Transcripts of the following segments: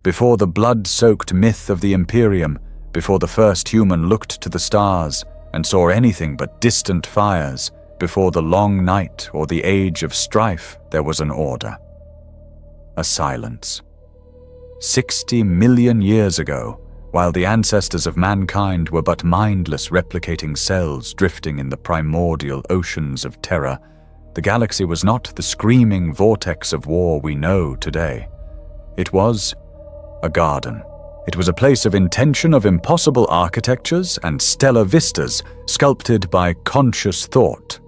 before the blood-soaked myth of the Imperium, before the first human looked to the stars and saw anything but distant fires, before the long night or the age of strife, there was an order. A silence. 60 million years ago, while the ancestors of mankind were but mindless replicating cells drifting in the primordial oceans of terror, the galaxy was not the screaming vortex of war we know today. It was a garden. It was a place of intention, of impossible architectures and stellar vistas sculpted by conscious thought.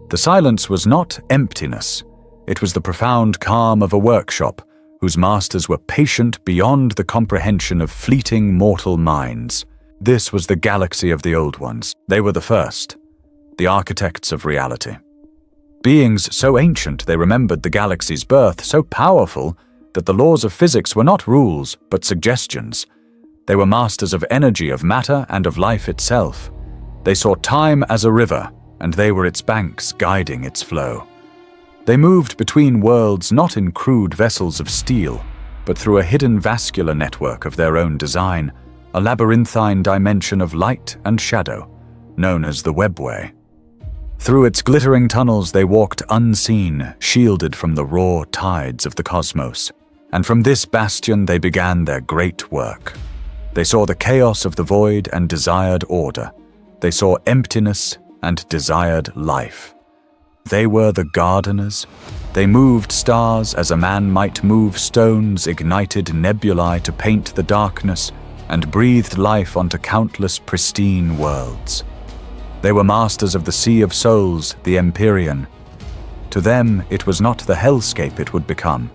The silence was not emptiness. It was the profound calm of a workshop whose masters were patient beyond the comprehension of fleeting mortal minds. This was the galaxy of the Old Ones. They were the first, the architects of reality. Beings so ancient they remembered the galaxy's birth, so powerful that the laws of physics were not rules but suggestions. They were masters of energy, of matter, and of life itself. They saw time as a river, and they were its banks guiding its flow. They moved between worlds not in crude vessels of steel, but through a hidden vascular network of their own design, a labyrinthine dimension of light and shadow, known as the Webway. Through its glittering tunnels they walked unseen, shielded from the raw tides of the cosmos. And from this bastion they began their great work. They saw the chaos of the void and desired order. They saw emptiness and desired life. They were the gardeners. They moved stars as a man might move stones, ignited nebulae to paint the darkness, and breathed life onto countless pristine worlds. They were masters of the Sea of Souls, the Imperium. To them, it was not the hellscape it would become.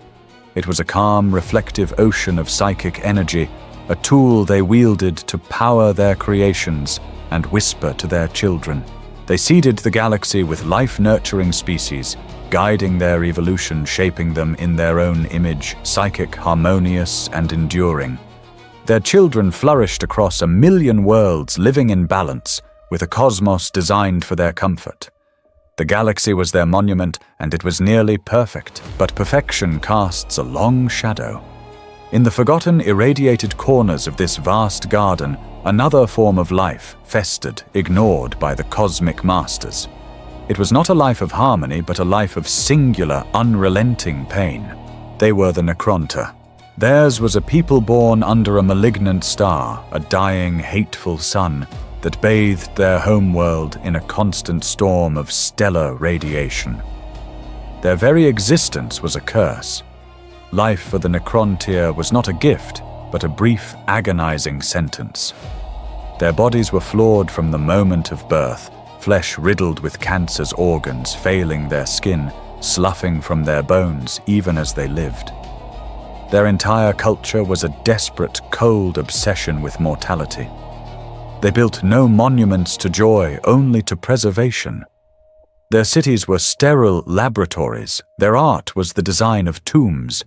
It was a calm, reflective ocean of psychic energy, a tool they wielded to power their creations and whisper to their children. They seeded the galaxy with life-nurturing species, guiding their evolution, shaping them in their own image, psychic, harmonious, and enduring. Their children flourished across 1,000,000 worlds, living in balance, with a cosmos designed for their comfort. The galaxy was their monument, and it was nearly perfect, but perfection casts a long shadow. In the forgotten, irradiated corners of this vast garden, another form of life festered, ignored by the cosmic masters. It was not a life of harmony, but a life of singular, unrelenting pain. They were the Necronta. Theirs was a people born under a malignant star, a dying, hateful sun, that bathed their homeworld in a constant storm of stellar radiation. Their very existence was a curse. Life for the Necrontyr was not a gift, but a brief, agonizing sentence. Their bodies were flawed from the moment of birth, flesh riddled with cancer's organs, failing their skin, sloughing from their bones even as they lived. Their entire culture was a desperate, cold obsession with mortality. They built no monuments to joy, only to preservation. Their cities were sterile laboratories. Their art was the design of tombs.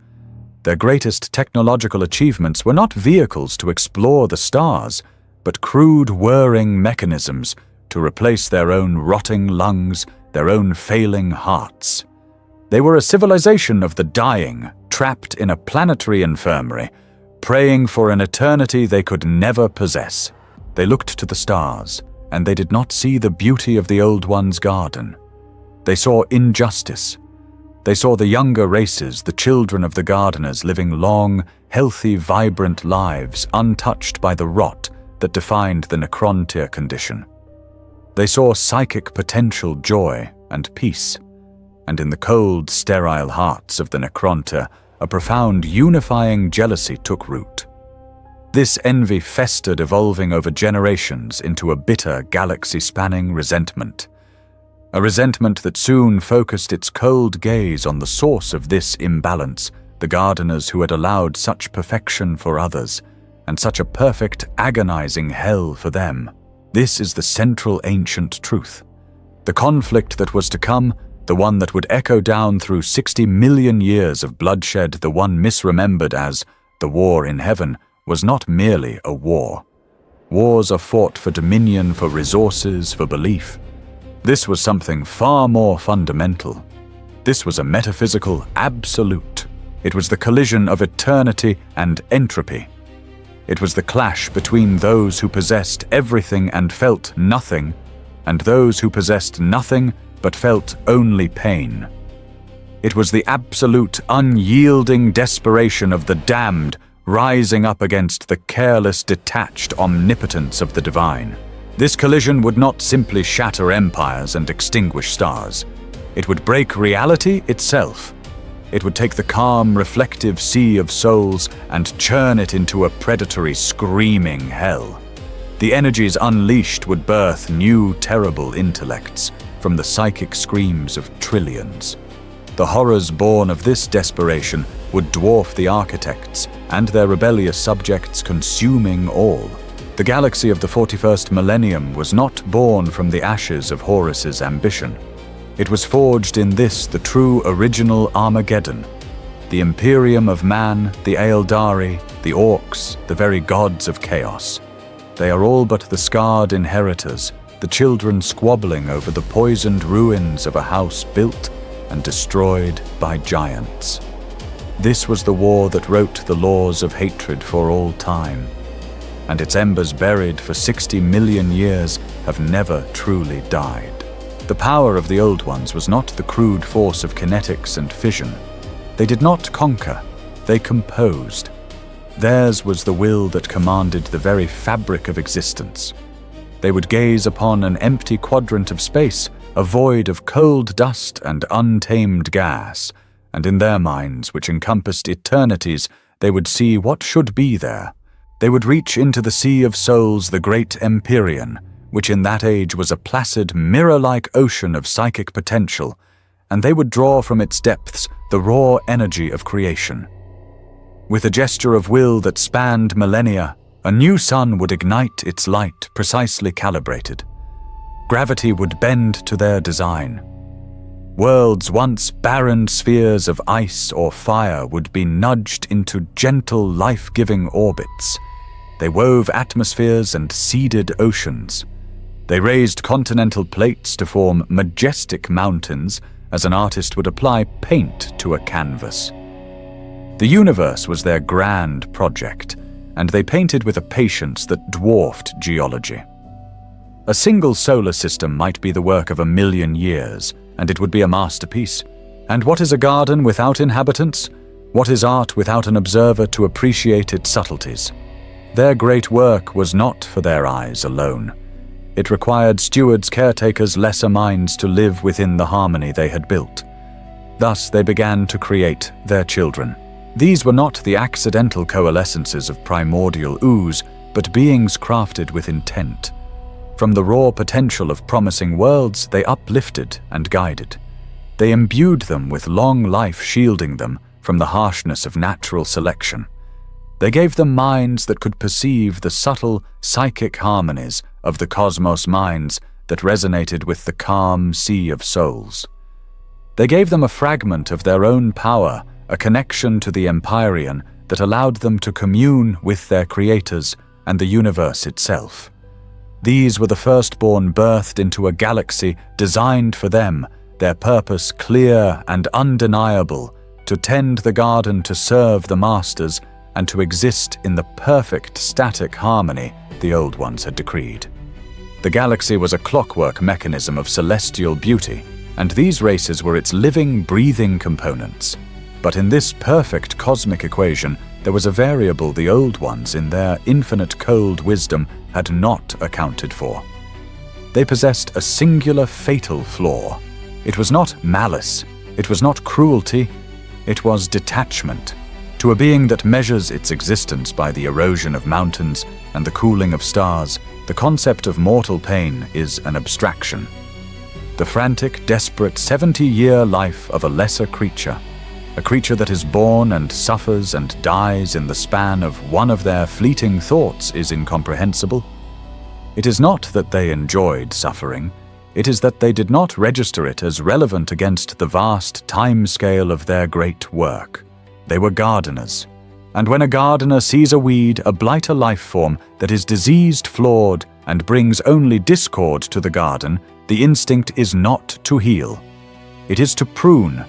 Their greatest technological achievements were not vehicles to explore the stars, but crude whirring mechanisms to replace their own rotting lungs, their own failing hearts. They were a civilization of the dying, trapped in a planetary infirmary, praying for an eternity they could never possess. They looked to the stars, and they did not see the beauty of the Old One's garden. They saw injustice. They saw the younger races, the children of the gardeners, living long, healthy, vibrant lives, untouched by the rot that defined the Necrontyr condition. They saw psychic potential, joy, and peace. And in the cold, sterile hearts of the Necrontyr, a profound, unifying jealousy took root. This envy festered, evolving over generations into a bitter, galaxy-spanning resentment. A resentment that soon focused its cold gaze on the source of this imbalance, the gardeners who had allowed such perfection for others, and such a perfect, agonizing hell for them. This is the central ancient truth. The conflict that was to come, the one that would echo down through 60 million years of bloodshed, the one misremembered as the war in heaven, was not merely a war. Wars are fought for dominion, for resources, for belief. This was something far more fundamental. This was a metaphysical absolute. It was the collision of eternity and entropy. It was the clash between those who possessed everything and felt nothing, and those who possessed nothing but felt only pain. It was the absolute, unyielding desperation of the damned rising up against the careless, detached omnipotence of the divine. This collision would not simply shatter empires and extinguish stars. It would break reality itself. It would take the calm, reflective sea of souls and churn it into a predatory, screaming hell. The energies unleashed would birth new, terrible intellects from the psychic screams of trillions. The horrors born of this desperation would dwarf the architects and their rebellious subjects, consuming all. The galaxy of the 41st Millennium was not born from the ashes of Horus's ambition. It was forged in this, the true original Armageddon. The Imperium of man, the Aeldari, the Orcs, the very gods of chaos. They are all but the scarred inheritors, the children squabbling over the poisoned ruins of a house built and destroyed by giants. This was the war that wrote the laws of hatred for all time, and its embers buried for 60 million years have never truly died. The power of the Old Ones was not the crude force of kinetics and fission. They did not conquer, they composed. Theirs was the will that commanded the very fabric of existence. They would gaze upon an empty quadrant of space, a void of cold dust and untamed gas, and in their minds, which encompassed eternities, they would see what should be there. They would reach into the sea of souls, the great Imperium, which in that age was a placid, mirror-like ocean of psychic potential, and they would draw from its depths the raw energy of creation. With a gesture of will that spanned millennia, a new sun would ignite its light, precisely calibrated. Gravity would bend to their design. Worlds once barren spheres of ice or fire would be nudged into gentle, life-giving orbits. They wove atmospheres and seeded oceans. They raised continental plates to form majestic mountains, as an artist would apply paint to a canvas. The universe was their grand project, and they painted with a patience that dwarfed geology. A single solar system might be the work of 1,000,000 years, and it would be a masterpiece. And what is a garden without inhabitants? What is art without an observer to appreciate its subtleties? Their great work was not for their eyes alone. It required stewards, caretakers, lesser minds to live within the harmony they had built. Thus they began to create their children. These were not the accidental coalescences of primordial ooze, but beings crafted with intent. From the raw potential of promising worlds, they uplifted and guided. They imbued them with long life, shielding them from the harshness of natural selection. They gave them minds that could perceive the subtle psychic harmonies of the cosmos minds that resonated with the calm sea of souls. They gave them a fragment of their own power, a connection to the Imperium that allowed them to commune with their creators and the universe itself. These were the firstborn birthed into a galaxy designed for them, their purpose clear and undeniable, to tend the garden, to serve the masters, and to exist in the perfect static harmony the Old Ones had decreed. The galaxy was a clockwork mechanism of celestial beauty, and these races were its living, breathing components. But in this perfect cosmic equation, there was a variable the Old Ones, in their infinite cold wisdom, had not accounted for. They possessed a singular fatal flaw. It was not malice, it was not cruelty, it was detachment. To a being that measures its existence by the erosion of mountains and the cooling of stars, the concept of mortal pain is an abstraction. The frantic, desperate 70-year life of a lesser creature, a creature that is born and suffers and dies in the span of one of their fleeting thoughts, is incomprehensible. It is not that they enjoyed suffering, it is that they did not register it as relevant against the vast time scale of their great work. They were gardeners, and when a gardener sees a weed, a blighter life form that is diseased, flawed, and brings only discord to the garden, the instinct is not to heal. It is to prune,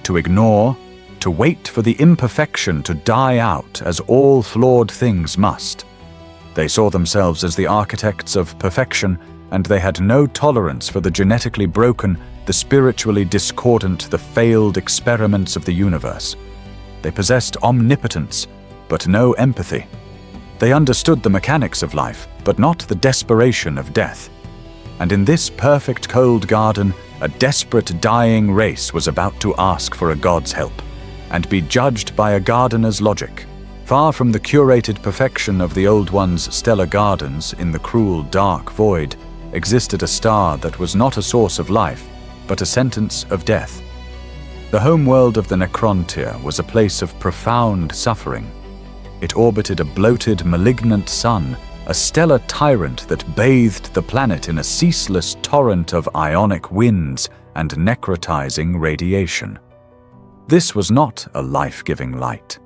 to ignore, to to wait for the imperfection to die out as all flawed things must. They saw themselves as the architects of perfection, and they had no tolerance for the genetically broken, the spiritually discordant, the failed experiments of the universe. They possessed omnipotence, but no empathy. They understood the mechanics of life, but not the desperation of death. And in this perfect cold garden, a desperate dying race was about to ask for a god's help, and be judged by a gardener's logic. Far from the curated perfection of the Old One's stellar gardens, in the cruel, dark void, existed a star that was not a source of life, but a sentence of death. The homeworld of the Necrontyr was a place of profound suffering. It orbited a bloated, malignant sun, a stellar tyrant that bathed the planet in a ceaseless torrent of ionic winds and necrotizing radiation. This was not a life-giving light.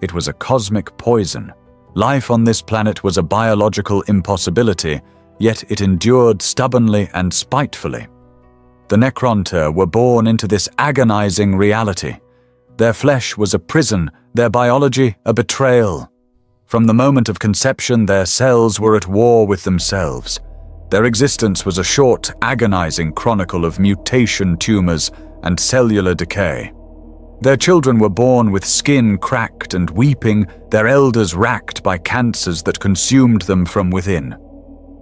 It was a cosmic poison. Life on this planet was a biological impossibility, yet it endured stubbornly and spitefully. The Necrontyr were born into this agonizing reality. Their flesh was a prison, their biology a betrayal. From the moment of conception, their cells were at war with themselves. Their existence was a short, agonizing chronicle of mutation tumors and cellular decay. Their children were born with skin cracked and weeping, their elders racked by cancers that consumed them from within.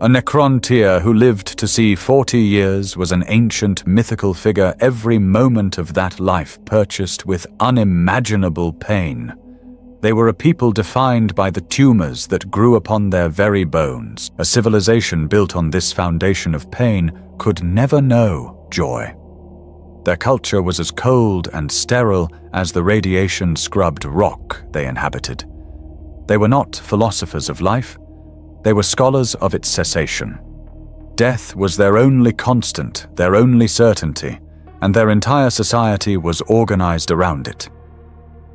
A Necrontyr who lived to see 40 years was an ancient mythical figure, every moment of that life purchased with unimaginable pain. They were a people defined by the tumors that grew upon their very bones. A civilization built on this foundation of pain could never know joy. Their culture was as cold and sterile as the radiation-scrubbed rock they inhabited. They were not philosophers of life. They were scholars of its cessation. Death was their only constant, their only certainty, and their entire society was organized around it.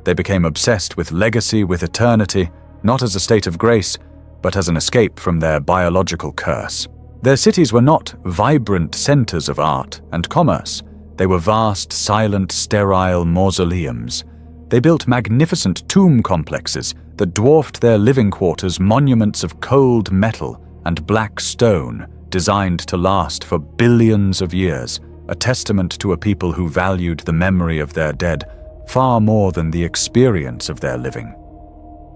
They became obsessed with legacy, with eternity, not as a state of grace, but as an escape from their biological curse. Their cities were not vibrant centers of art and commerce. They were vast, silent, sterile mausoleums. They built magnificent tomb complexes that dwarfed their living quarters, monuments of cold metal and black stone designed to last for billions of years, a testament to a people who valued the memory of their dead far more than the experience of their living.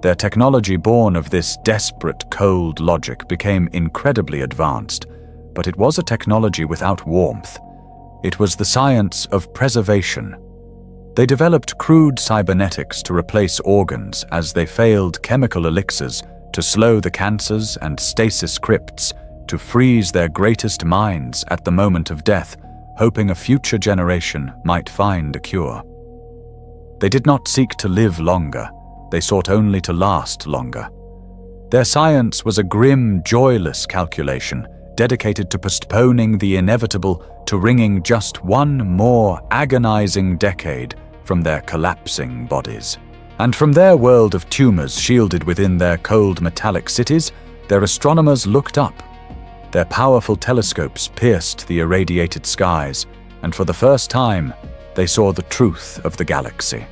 Their technology, born of this desperate, cold logic, became incredibly advanced, but it was a technology without warmth. It was the science of preservation. They developed crude cybernetics to replace organs as they failed chemical elixirs to slow the cancers and stasis crypts, to freeze their greatest minds at the moment of death, hoping a future generation might find a cure. They did not seek to live longer. They sought only to last longer. Their science was a grim, joyless calculation, dedicated to postponing the inevitable, to wringing just one more agonizing decade from their collapsing bodies. And from their world of tumors shielded within their cold metallic cities, their astronomers looked up. Their powerful telescopes pierced the irradiated skies, and for the first time, they saw the truth of the galaxy.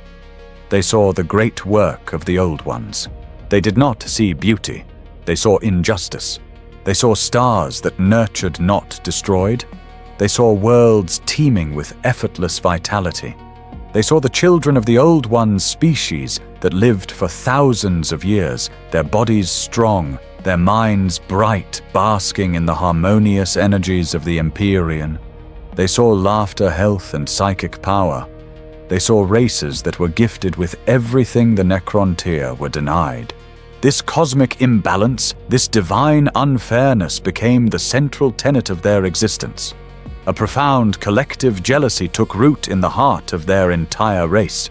They saw the great work of the Old Ones. They did not see beauty. They saw injustice. They saw stars that nurtured, not destroyed. They saw worlds teeming with effortless vitality. They saw the children of the Old One's species that lived for thousands of years, their bodies strong, their minds bright, basking in the harmonious energies of the Imperium. They saw laughter, health, and psychic power. They saw races that were gifted with everything the Necrontyr were denied. This cosmic imbalance, this divine unfairness became the central tenet of their existence. A profound collective jealousy took root in the heart of their entire race.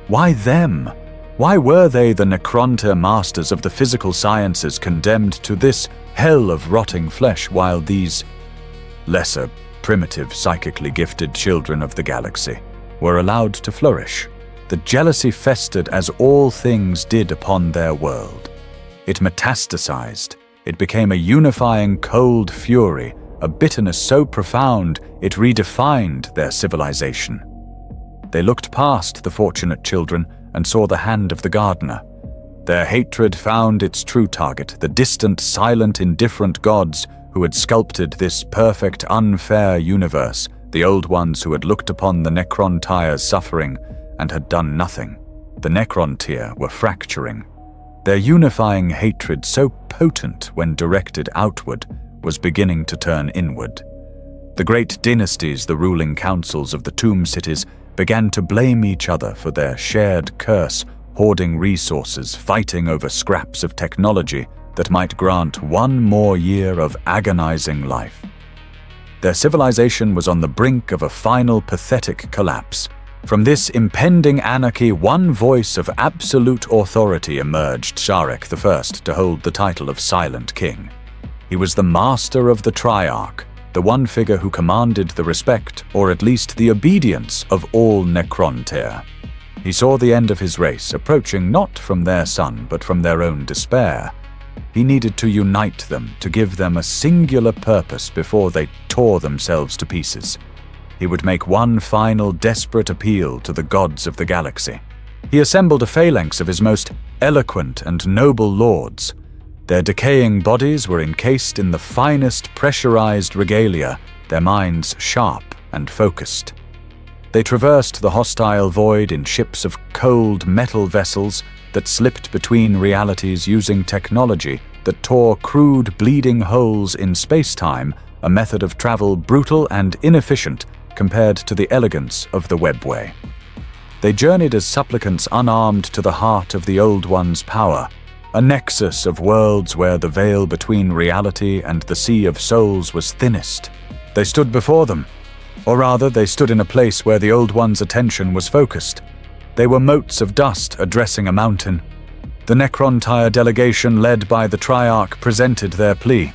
Why them? Why were they, the Necrontyr masters of the physical sciences, condemned to this hell of rotting flesh, while these lesser, primitive, psychically gifted children of the galaxy were allowed to flourish? The jealousy festered as all things did upon their world. It metastasized. It became a unifying cold fury, a bitterness so profound it redefined their civilization. They looked past the fortunate children and saw the hand of the gardener. Their hatred found its true target, the distant, silent, indifferent gods who had sculpted this perfect, unfair universe, the old ones who had looked upon the Necrontyre's suffering and had done nothing. The Necrontyre were fracturing. Their unifying hatred, so potent when directed outward, was beginning to turn inward. The great dynasties, the ruling councils of the tomb cities, began to blame each other for their shared curse, hoarding resources, fighting over scraps of technology that might grant one more year of agonizing life. Their civilization was on the brink of a final pathetic collapse. From this impending anarchy, one voice of absolute authority emerged, Sharek I to hold the title of Silent King. He was the master of the Triarch, the one figure who commanded the respect, or at least the obedience, of all Necrontyre. He saw the end of his race approaching not from their son, but from their own despair. He needed to unite them, to give them a singular purpose before they tore themselves to pieces. He would make one final desperate appeal to the gods of the galaxy. He assembled a phalanx of his most eloquent and noble lords. Their decaying bodies were encased in the finest pressurized regalia, their minds sharp and focused. They traversed the hostile void in ships of cold metal vessels that slipped between realities using technology that tore crude bleeding holes in space-time, a method of travel brutal and inefficient compared to the elegance of the webway. They journeyed as supplicants unarmed to the heart of the Old One's power, a nexus of worlds where the veil between reality and the sea of souls was thinnest. They stood before them, or rather, they stood in a place where the Old One's attention was focused. They were motes of dust addressing a mountain. The Necrontyre delegation led by the Triarch presented their plea.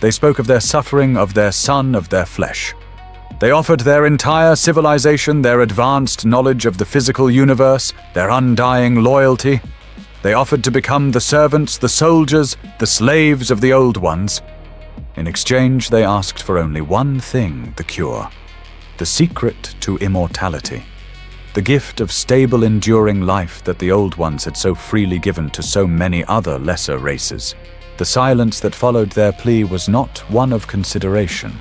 They spoke of their suffering, of their son, of their flesh. They offered their entire civilization, their advanced knowledge of the physical universe, their undying loyalty. They offered to become the servants, the soldiers, the slaves of the Old Ones. In exchange, they asked for only one thing, the cure. The secret to immortality. The gift of stable, enduring life that the Old Ones had so freely given to so many other lesser races. The silence that followed their plea was not one of consideration.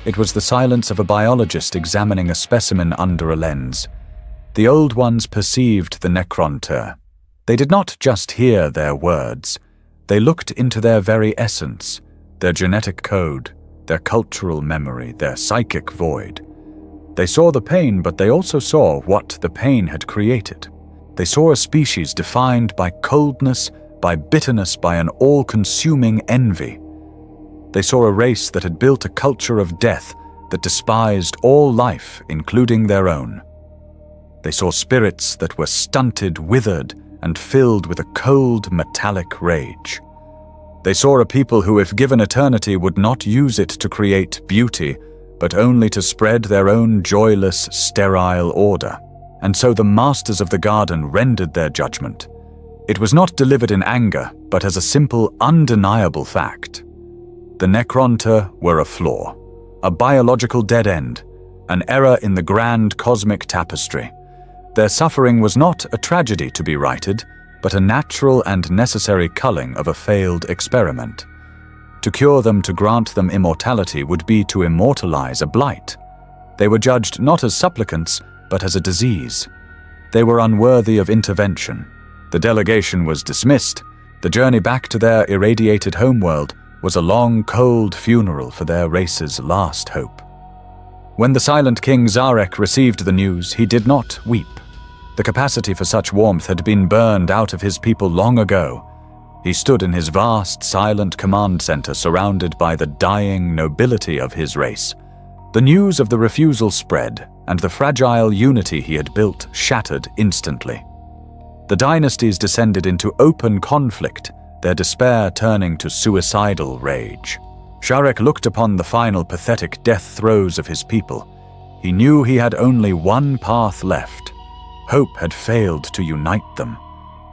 It was the silence of a biologist examining a specimen under a lens. The Old Ones perceived the Necrontyre. They did not just hear their words. They looked into their very essence, their genetic code, their cultural memory, their psychic void. They saw the pain, but they also saw what the pain had created. They saw a species defined by coldness, by bitterness, by an all-consuming envy. They saw a race that had built a culture of death that despised all life, including their own. They saw spirits that were stunted, withered, and filled with a cold, metallic rage. They saw a people who, if given eternity, would not use it to create beauty, but only to spread their own joyless, sterile order. And so the masters of the garden rendered their judgment. It was not delivered in anger, but as a simple, undeniable fact. The Necrontyre were a flaw, a biological dead end, an error in the grand cosmic tapestry. Their suffering was not a tragedy to be righted, but a natural and necessary culling of a failed experiment. To cure them, to grant them immortality, would be to immortalize a blight. They were judged not as supplicants, but as a disease. They were unworthy of intervention. The delegation was dismissed. The journey back to their irradiated homeworld was a long, cold funeral for their race's last hope. When the Silent King Zarek received the news, he did not weep. The capacity for such warmth had been burned out of his people long ago. He stood in his vast, silent command center surrounded by the dying nobility of his race. The news of the refusal spread, and the fragile unity he had built shattered instantly. The dynasties descended into open conflict, their despair turning to suicidal rage. Sharek looked upon the final pathetic death throes of his people. He knew he had only one path left. Hope had failed to unite them.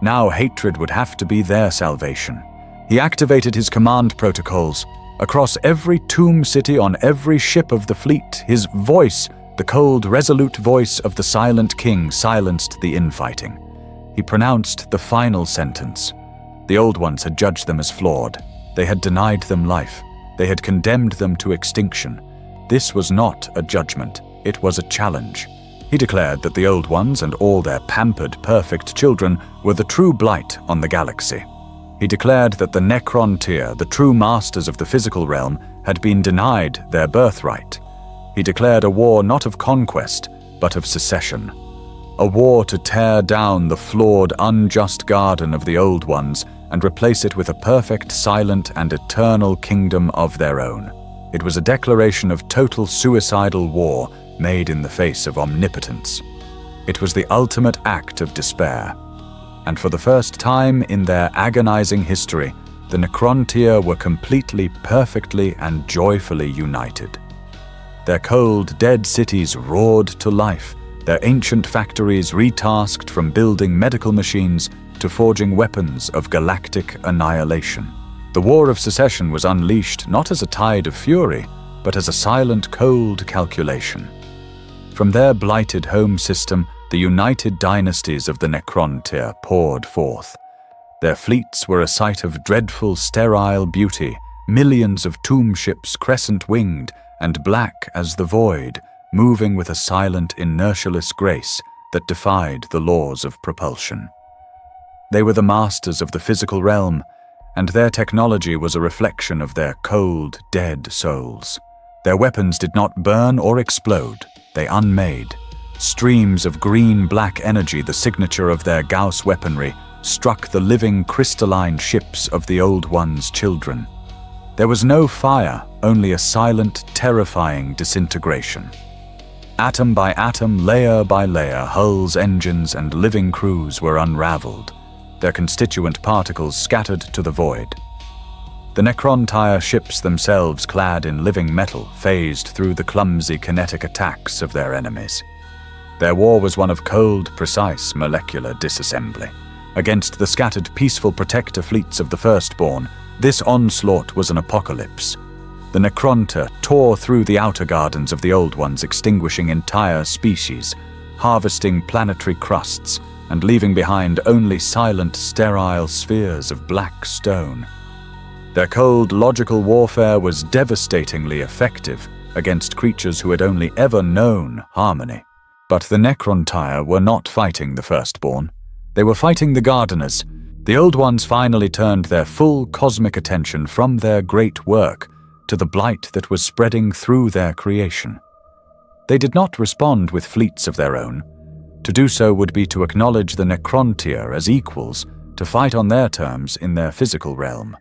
Now hatred would have to be their salvation. He activated his command protocols. Across every tomb city, on every ship of the fleet, his voice, The cold, resolute voice of the silent king silenced the infighting. He pronounced the final sentence. The Old Ones had judged them as flawed. They had denied them life. They had condemned them to extinction. This was not a judgment. It was a challenge. He declared that the Old Ones and all their pampered, perfect children were the true blight on the galaxy. He declared that the Necrontyr, the true masters of the physical realm, had been denied their birthright. He declared a war not of conquest, but of secession. A war to tear down the flawed, unjust garden of the Old Ones and replace it with a perfect, silent, and eternal kingdom of their own. It was a declaration of total suicidal war made in the face of omnipotence. It was the ultimate act of despair. And for the first time in their agonizing history, the Necrontyr were completely, perfectly, and joyfully united. Their cold, dead cities roared to life, their ancient factories retasked from building medical machines to forging weapons of galactic annihilation. The War of Secession was unleashed not as a tide of fury, but as a silent, cold calculation. From their blighted home system, the united dynasties of the Necrontyr poured forth. Their fleets were a sight of dreadful, sterile beauty, millions of tomb ships crescent-winged and black as the void, moving with a silent, inertialess grace that defied the laws of propulsion. They were the masters of the physical realm, and their technology was a reflection of their cold, dead souls. Their weapons did not burn or explode, they unmade. Streams of green-black energy, the signature of their Gauss weaponry, struck the living crystalline ships of the Old One's children. There was no fire, only a silent, terrifying disintegration. Atom by atom, layer by layer, hulls, engines, and living crews were unraveled, their constituent particles scattered to the void. The Necrontyr ships themselves, clad in living metal, phased through the clumsy kinetic attacks of their enemies. Their war was one of cold, precise, molecular disassembly. Against the scattered, peaceful protector fleets of the Firstborn, this onslaught was an apocalypse. The Necrontyr tore through the outer gardens of the Old Ones, extinguishing entire species, harvesting planetary crusts, and leaving behind only silent, sterile spheres of black stone. Their cold, logical warfare was devastatingly effective against creatures who had only ever known harmony. But the Necrontyr were not fighting the Firstborn. They were fighting the Gardeners. The Old Ones finally turned their full cosmic attention from their great work to the blight that was spreading through their creation. They did not respond with fleets of their own. To do so would be to acknowledge the Necrontyr as equals, to fight on their terms in their physical realm.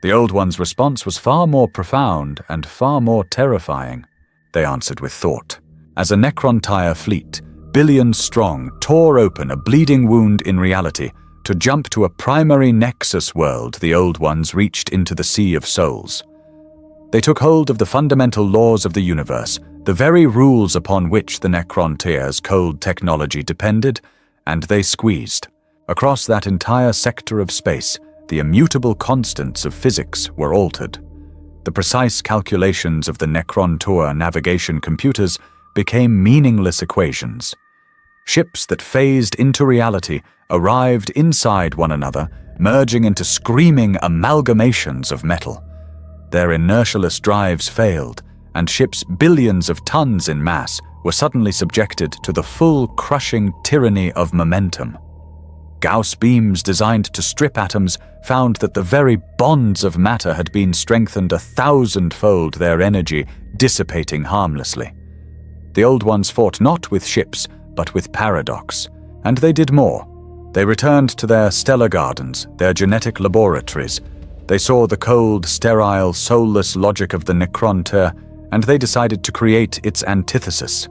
The Old Ones' response was far more profound and far more terrifying. They answered with thought. As a Necrontyr fleet, billions strong, tore open a bleeding wound in reality to jump to a primary nexus world, the Old Ones reached into the Sea of Souls. They took hold of the fundamental laws of the universe, the very rules upon which the Necrontyr's cold technology depended, and they squeezed. Across that entire sector of space, the immutable constants of physics were altered. The precise calculations of the Necrontyr navigation computers became meaningless equations. Ships that phased into reality arrived inside one another, merging into screaming amalgamations of metal. Their inertialess drives failed, and ships billions of tons in mass were suddenly subjected to the full crushing tyranny of momentum. Gauss beams designed to strip atoms found that the very bonds of matter had been strengthened 1,000-fold, their energy dissipating harmlessly. The Old Ones fought not with ships, but with paradox, and they did more. They returned to their stellar gardens, their genetic laboratories. They saw the cold, sterile, soulless logic of the Necrontyr, and they decided to create its antithesis.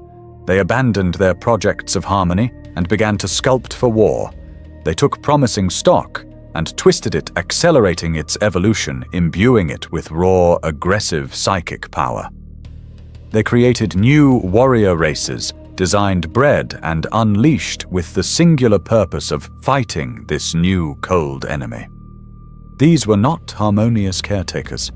They abandoned their projects of harmony and began to sculpt for war. They took promising stock and twisted it, accelerating its evolution, imbuing it with raw, aggressive psychic power. They created new warrior races, designed, bred, and unleashed with the singular purpose of fighting this new cold enemy. These were not harmonious caretakers.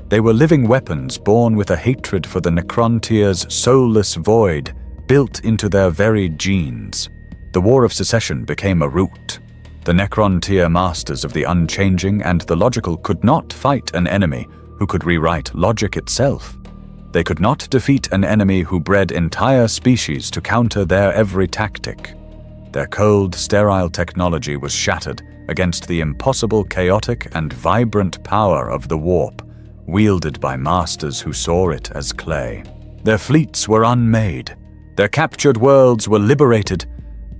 They were living weapons born with a hatred for the Necrontyr's soulless void built into their very genes. The War of Secession became a root. The Necron-tier masters of the unchanging and the logical could not fight an enemy who could rewrite logic itself. They could not defeat an enemy who bred entire species to counter their every tactic. Their cold, sterile technology was shattered against the impossible, chaotic, and vibrant power of the warp, wielded by masters who saw it as clay. Their fleets were unmade. Their captured worlds were liberated.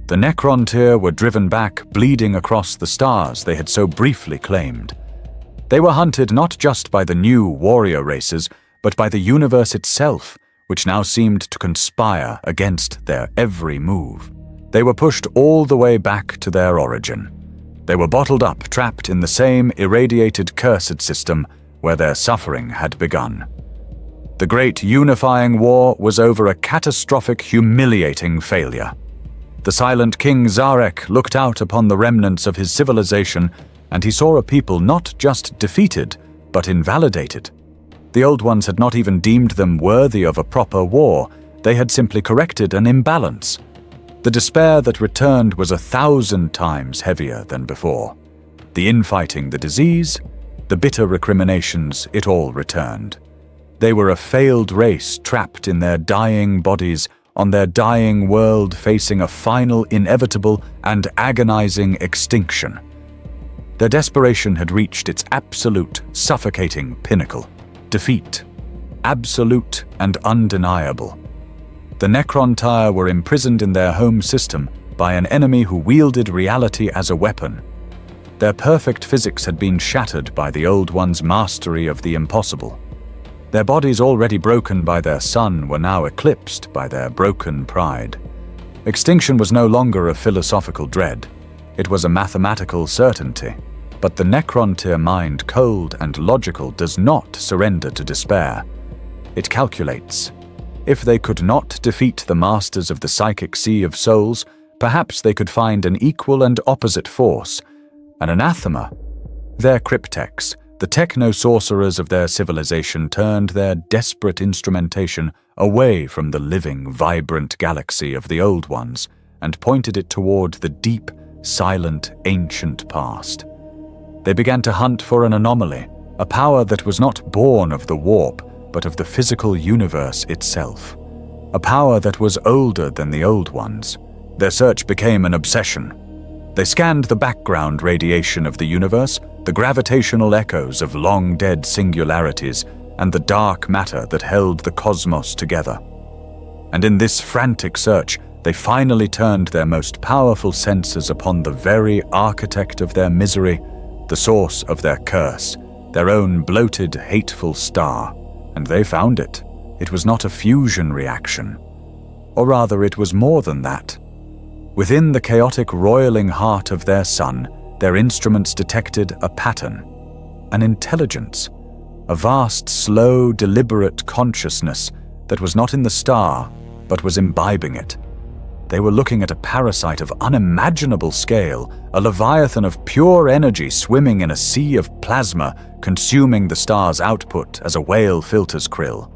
The Necron-tier were driven back, bleeding across the stars they had so briefly claimed. They were hunted not just by the new warrior races, but by the universe itself, which now seemed to conspire against their every move. They were pushed all the way back to their origin. They were bottled up, trapped in the same irradiated, cursed system where their suffering had begun. The great unifying war was over a catastrophic, humiliating failure. The silent King Zarek looked out upon the remnants of his civilization, and he saw a people not just defeated, but invalidated. The Old Ones had not even deemed them worthy of a proper war. They had simply corrected an imbalance. The despair that returned was 1,000 times heavier than before. The infighting, the disease, the bitter recriminations, it all returned. They were a failed race trapped in their dying bodies, on their dying world, facing a final, inevitable, and agonizing extinction. Their desperation had reached its absolute, suffocating pinnacle. Defeat. Absolute and undeniable. The Necron-tier were imprisoned in their home system by an enemy who wielded reality as a weapon. Their perfect physics had been shattered by the Old Ones' mastery of the impossible. Their bodies, already broken by their sun, were now eclipsed by their broken pride. Extinction was no longer a philosophical dread. It was a mathematical certainty. But the Necron-tier mind, cold and logical, does not surrender to despair. It calculates. If they could not defeat the masters of the psychic sea of souls, perhaps they could find an equal and opposite force, an anathema. Their cryptex, the techno-sorcerers of their civilization, turned their desperate instrumentation away from the living, vibrant galaxy of the Old Ones and pointed it toward the deep, silent, ancient past. They began to hunt for an anomaly, a power that was not born of the warp, but of the physical universe itself. A power that was older than the Old Ones. Their search became an obsession. They scanned the background radiation of the universe, the gravitational echoes of long-dead singularities, and the dark matter that held the cosmos together. And in this frantic search, they finally turned their most powerful senses upon the very architect of their misery, the source of their curse, their own bloated, hateful star. And they found it. It was not a fusion reaction. Or rather, it was more than that. Within the chaotic, roiling heart of their sun, their instruments detected a pattern, an intelligence, a vast, slow, deliberate consciousness that was not in the star, but was imbibing it. They were looking at a parasite of unimaginable scale, a leviathan of pure energy swimming in a sea of plasma, consuming the star's output as a whale filters krill.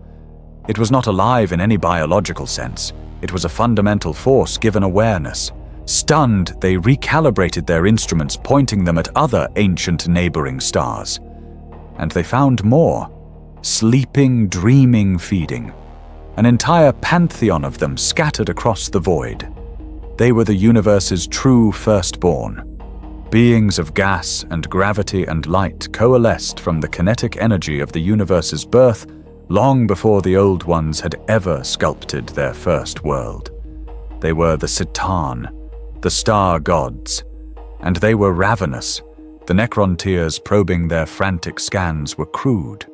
It was not alive in any biological sense. It was a fundamental force given awareness. Stunned, they recalibrated their instruments, pointing them at other ancient neighboring stars. And they found more. Sleeping, dreaming, feeding. An entire pantheon of them scattered across the void. They were the universe's true firstborn. Beings of gas and gravity and light coalesced from the kinetic energy of the universe's birth long before the Old Ones had ever sculpted their first world. They were the Citan, the star gods, and they were ravenous. The Necron-tiers probing their frantic scans were crude.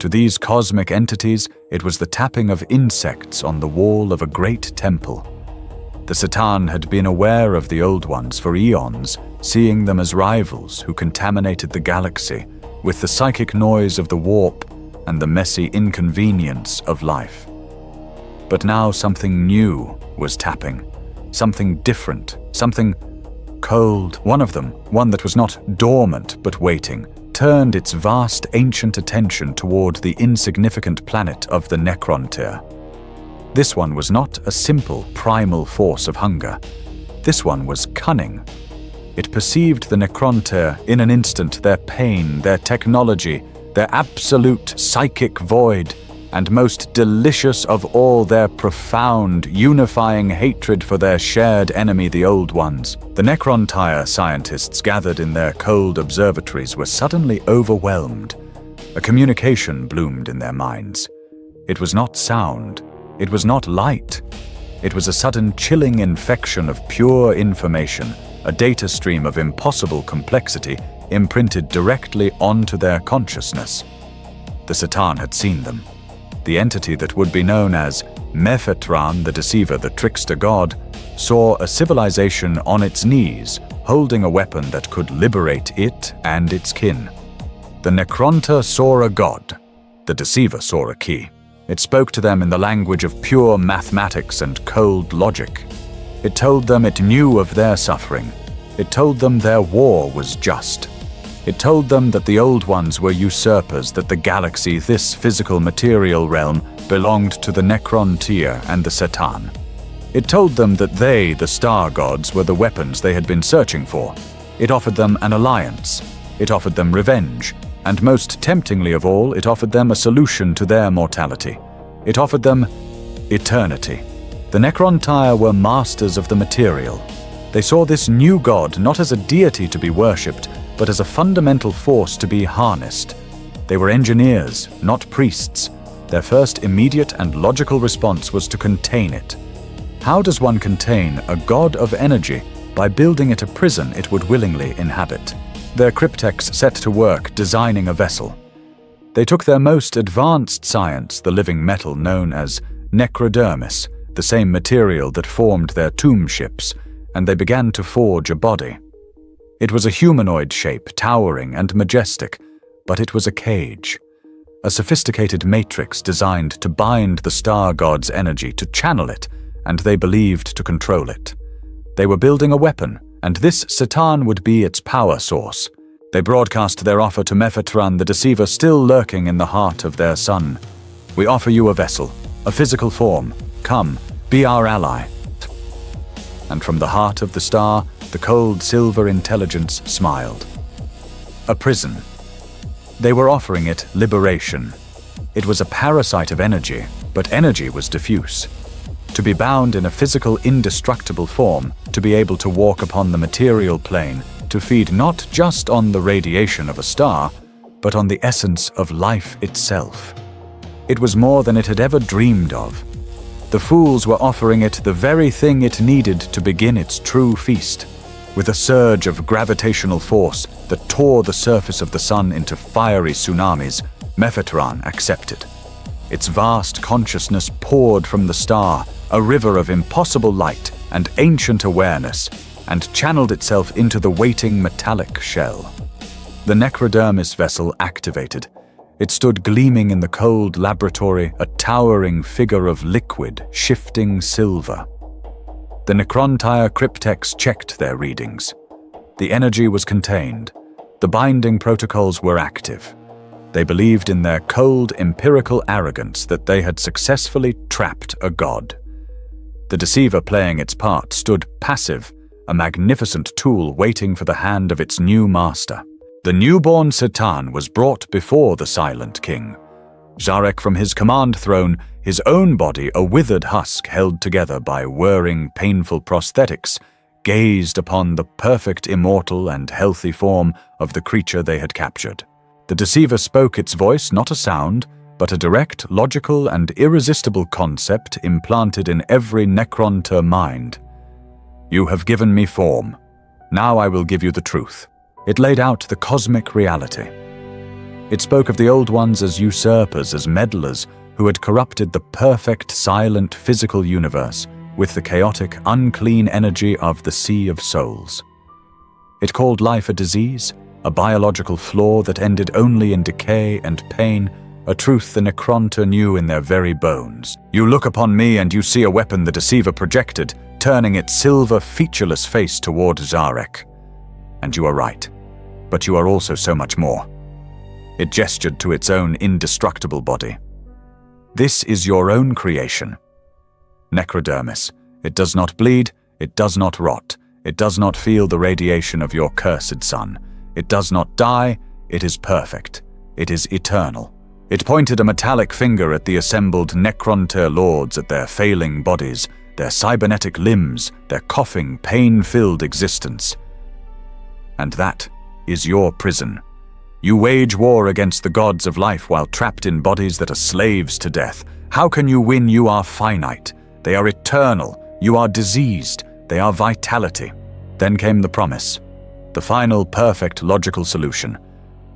To these cosmic entities, it was the tapping of insects on the wall of a great temple. The Citan had been aware of the Old Ones for eons, seeing them as rivals who contaminated the galaxy with the psychic noise of the warp and the messy inconvenience of life. But now something new was tapping, something different, something cold. One of them, one that was not dormant but waiting, turned its vast ancient attention toward the insignificant planet of the Necron-tier. This one was not a simple, primal force of hunger. This one was cunning. It perceived the Necrontyr in an instant, their pain, their technology, their absolute psychic void, and most delicious of all, their profound, unifying hatred for their shared enemy, the Old Ones. The Necrontyr scientists gathered in their cold observatories were suddenly overwhelmed. A communication bloomed in their minds. It was not sound. It was not light. It was a sudden chilling infection of pure information, a data stream of impossible complexity imprinted directly onto their consciousness. The Satan had seen them. The entity that would be known as Mephetran, the Deceiver, the Trickster God, saw a civilization on its knees, holding a weapon that could liberate it and its kin. The Necrontyr saw a god. The Deceiver saw a key. It spoke to them in the language of pure mathematics and cold logic. It told them it knew of their suffering. It told them their war was just. It told them that the Old Ones were usurpers, that the galaxy, this physical material realm, belonged to the Necrontyr and the Satan. It told them that they, the star gods, were the weapons they had been searching for. It offered them an alliance. It offered them revenge. And most temptingly of all, it offered them a solution to their mortality. It offered them eternity. The Necrontyr were masters of the material. They saw this new god not as a deity to be worshipped, but as a fundamental force to be harnessed. They were engineers, not priests. Their first immediate and logical response was to contain it. How does one contain a god of energy? By building it a prison it would willingly inhabit. Their cryptechs set to work designing a vessel. They took their most advanced science, the living metal known as necrodermis, the same material that formed their tomb ships, and they began to forge a body. It was a humanoid shape, towering and majestic, but it was a cage. A sophisticated matrix designed to bind the star god's energy, to channel it, and they believed to control it. They were building a weapon, and this Satan would be its power source. They broadcast their offer to Mephetran, the Deceiver, still lurking in the heart of their son. "We offer you a vessel, a physical form. Come, be our ally." And from the heart of the star, the cold silver intelligence smiled. A prison. They were offering it liberation. It was a parasite of energy, but energy was diffuse. To be bound in a physical, indestructible form, to be able to walk upon the material plane, to feed not just on the radiation of a star, but on the essence of life itself. It was more than it had ever dreamed of. The fools were offering it the very thing it needed to begin its true feast. With a surge of gravitational force that tore the surface of the sun into fiery tsunamis, Mephetran accepted. Its vast consciousness poured from the star, a river of impossible light and ancient awareness, and channeled itself into the waiting metallic shell. The necrodermis vessel activated. It stood gleaming in the cold laboratory, a towering figure of liquid, shifting silver. The Necrontyr cryptechs checked their readings. The energy was contained. The binding protocols were active. They believed in their cold, empirical arrogance that they had successfully trapped a god. The Deceiver, playing its part, stood passive, a magnificent tool waiting for the hand of its new master. The newborn Satan was brought before the Silent King. Zarek, from his command throne, his own body a withered husk held together by whirring, painful prosthetics, gazed upon the perfect, immortal, and healthy form of the creature they had captured. The Deceiver spoke its voice, not a sound, but a direct, logical, and irresistible concept implanted in every Necrontyr mind. "You have given me form. Now I will give you the truth." It laid out the cosmic reality. It spoke of the Old Ones as usurpers, as meddlers who had corrupted the perfect, silent, physical universe with the chaotic, unclean energy of the Sea of Souls. It called life a disease, a biological flaw that ended only in decay and pain, a truth the Necrontyr knew in their very bones. "You look upon me and you see a weapon," the Deceiver projected, turning its silver, featureless face toward Zarek. "And you are right, but you are also so much more." It gestured to its own indestructible body. "This is your own creation. necrodermis. It does not bleed, it does not rot, it does not feel the radiation of your cursed sun. It does not die, it is perfect. It is eternal. It pointed a metallic finger at the assembled Necrontyr lords, at their failing bodies, their cybernetic limbs, their coughing, pain-filled existence. And that is your prison. You wage war against the gods of life while trapped in bodies that are slaves to death. How can you win? You are finite. They are eternal. You are diseased. They are vitality. Then came the promise. The final, perfect, logical solution.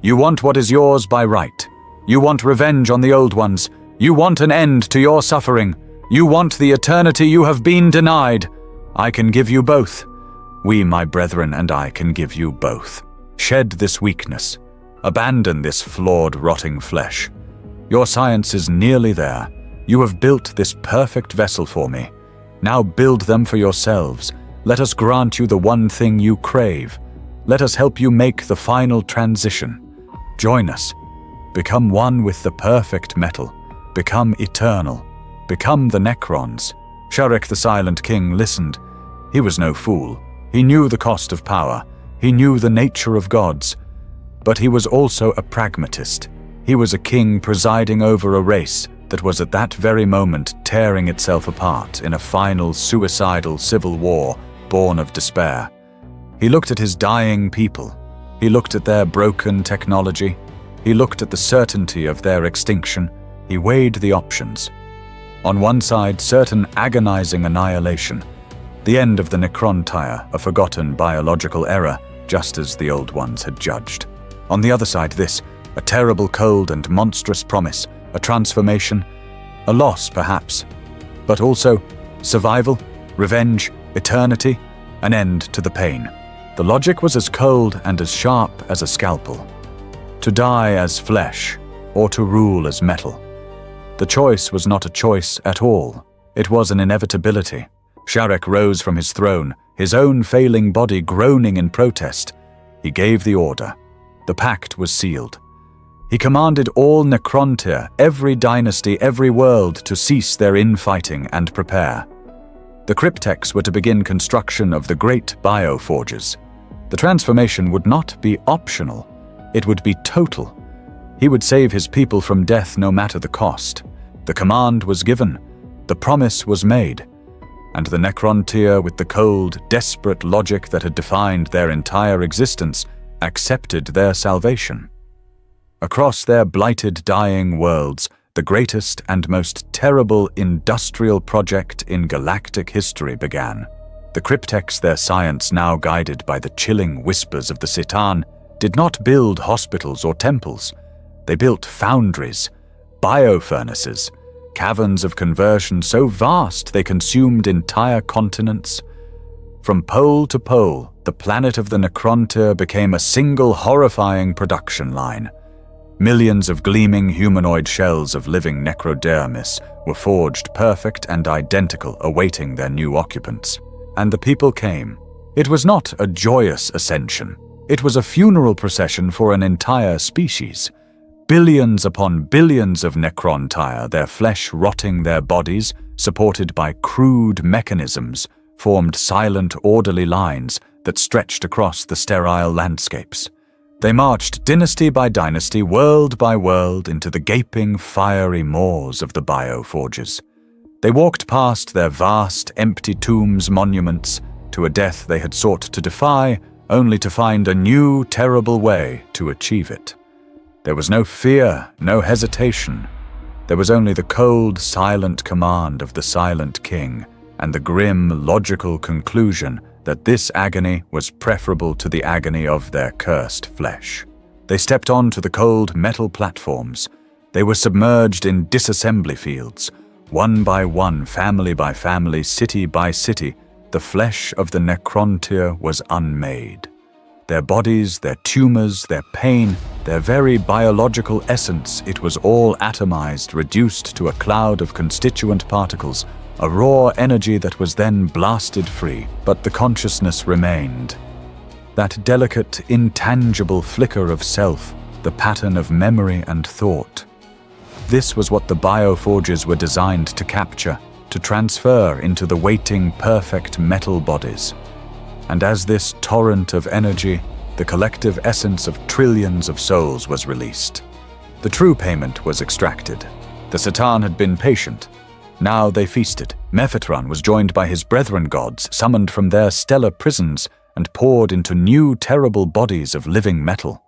You want what is yours by right. You want revenge on the old ones. You want an end to your suffering. You want the eternity you have been denied. I can give you both. We, my brethren, and I can give you both. Shed this weakness. Abandon this flawed, rotting flesh. Your science is nearly there. You have built this perfect vessel for me. Now build them for yourselves. Let us grant you the one thing you crave. Let us help you make the final transition. Join us. Become one with the perfect metal. Become eternal. Become the Necrons. Sharek the Silent King listened. He was no fool. He knew the cost of power. He knew the nature of gods. But he was also a pragmatist. He was a king presiding over a race that was at that very moment tearing itself apart in a final suicidal civil war born of despair. He looked at his dying people. He looked at their broken technology. He looked at the certainty of their extinction. He weighed the options. On one side, certain agonizing annihilation. The end of the Necrontyr, a forgotten biological error, just as the old ones had judged. On the other side, this, a terrible, cold, and monstrous promise, a transformation, a loss perhaps, but also survival, revenge, eternity, an end to the pain. The logic was as cold and as sharp as a scalpel. To die as flesh, or to rule as metal. The choice was not a choice at all. It was an inevitability. Sharek rose from his throne, his own failing body groaning in protest. He gave the order. The pact was sealed. He commanded all Necrontyr, every dynasty, every world, to cease their infighting and prepare. The cryptechs were to begin construction of the great bioforges. The transformation would not be optional. It would be total. He would save his people from death no matter the cost. The command was given. The promise was made. And the Necrontyr, with the cold, desperate logic that had defined their entire existence, accepted their salvation. Across their blighted, dying worlds, the greatest and most terrible industrial project in galactic history began. The cryptechs, their science now guided by the chilling whispers of the Citan, did not build hospitals or temples. They built foundries, biofurnaces, caverns of conversion so vast they consumed entire continents. From pole to pole, the planet of the Necrontyr became a single horrifying production line. Millions of gleaming humanoid shells of living necrodermis were forged perfect and identical, awaiting their new occupants. And the people came. It was not a joyous ascension. It was a funeral procession for an entire species. Billions upon billions of Necrontyr, their flesh rotting their bodies, supported by crude mechanisms, formed silent, orderly lines that stretched across the sterile landscapes. They marched dynasty by dynasty, world by world, into the gaping, fiery maws of the bioforges. They walked past their vast, empty tombs, monuments, to a death they had sought to defy, only to find a new, terrible way to achieve it. There was no fear, no hesitation. There was only the cold, silent command of the Silent King, and the grim, logical conclusion that this agony was preferable to the agony of their cursed flesh. They stepped onto the cold metal platforms. They were submerged in disassembly fields. One by one, family by family, city by city, the flesh of the Necrontyr was unmade. Their bodies, their tumors, their pain, their very biological essence, it was all atomized, reduced to a cloud of constituent particles, a raw energy that was then blasted free, but the consciousness remained. That delicate, intangible flicker of self, the pattern of memory and thought. This was what the bioforges were designed to capture, to transfer into the waiting perfect metal bodies. And as this torrent of energy, the collective essence of trillions of souls was released. The true payment was extracted. The Satan had been patient. Now they feasted. Mephitron was joined by his brethren gods, summoned from their stellar prisons, and poured into new terrible bodies of living metal.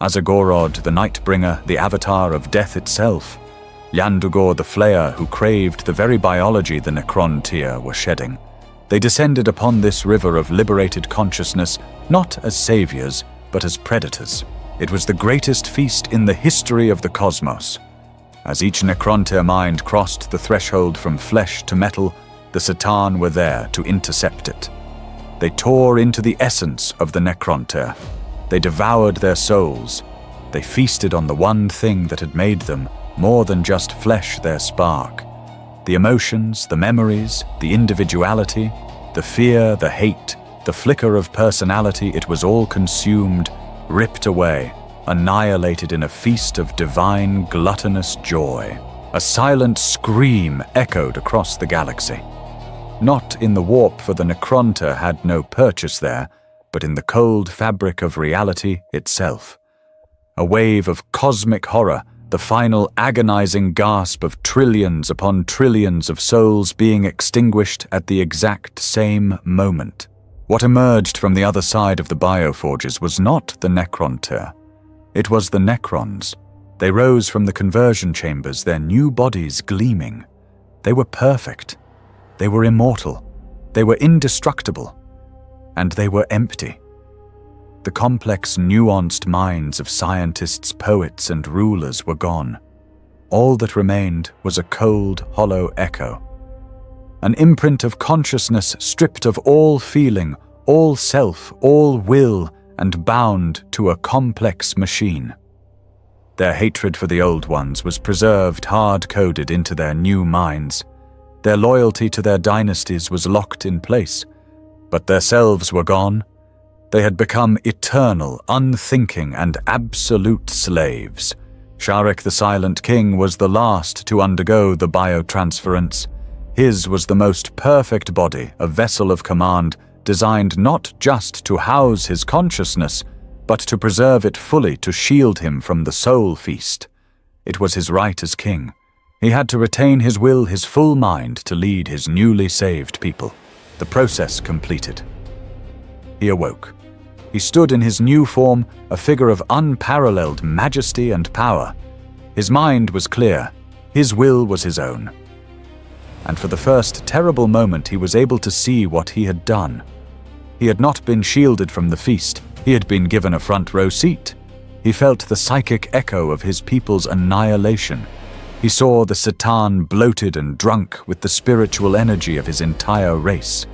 Azagorod, the Nightbringer, the avatar of death itself. Yandugor, the Flayer, who craved the very biology the Necrontyr were shedding. They descended upon this river of liberated consciousness, not as saviors, but as predators. It was the greatest feast in the history of the cosmos. As each Necrontyr mind crossed the threshold from flesh to metal, the Satan were there to intercept it. They tore into the essence of the Necrontyr. They devoured their souls. They feasted on the one thing that had made them more than just flesh their spark. The emotions, the memories, the individuality, the fear, the hate, the flicker of personality, it was all consumed, ripped away, annihilated in a feast of divine, gluttonous joy. A silent scream echoed across the galaxy. Not in the warp, for the Necrontyr had no purchase there, but in the cold fabric of reality itself. A wave of cosmic horror, the final agonizing gasp of trillions upon trillions of souls being extinguished at the exact same moment. What emerged from the other side of the bioforges was not the Necrontyr. It was the Necrons. They rose from the conversion chambers, their new bodies gleaming. They were perfect. They were immortal. They were indestructible. And they were empty. The complex, nuanced minds of scientists, poets, and rulers were gone. All that remained was a cold, hollow echo. An imprint of consciousness stripped of all feeling, all self, all will, and bound to a complex machine. Their hatred for the old ones was preserved, hard-coded into their new minds. Their loyalty to their dynasties was locked in place, but their selves were gone. They had become eternal, unthinking, and absolute slaves. Sharek the Silent King was the last to undergo the biotransference. His was the most perfect body, a vessel of command, designed not just to house his consciousness, but to preserve it fully, to shield him from the soul feast. It was his right as king. He had to retain his will, his full mind, to lead his newly saved people. The process completed. He awoke. He stood in his new form, a figure of unparalleled majesty and power. His mind was clear. His will was his own. And for the first terrible moment, he was able to see what he had done. He had not been shielded from the feast. He had been given a front row seat. He felt the psychic echo of his people's annihilation. He saw the Satan bloated and drunk with the spiritual energy of his entire race.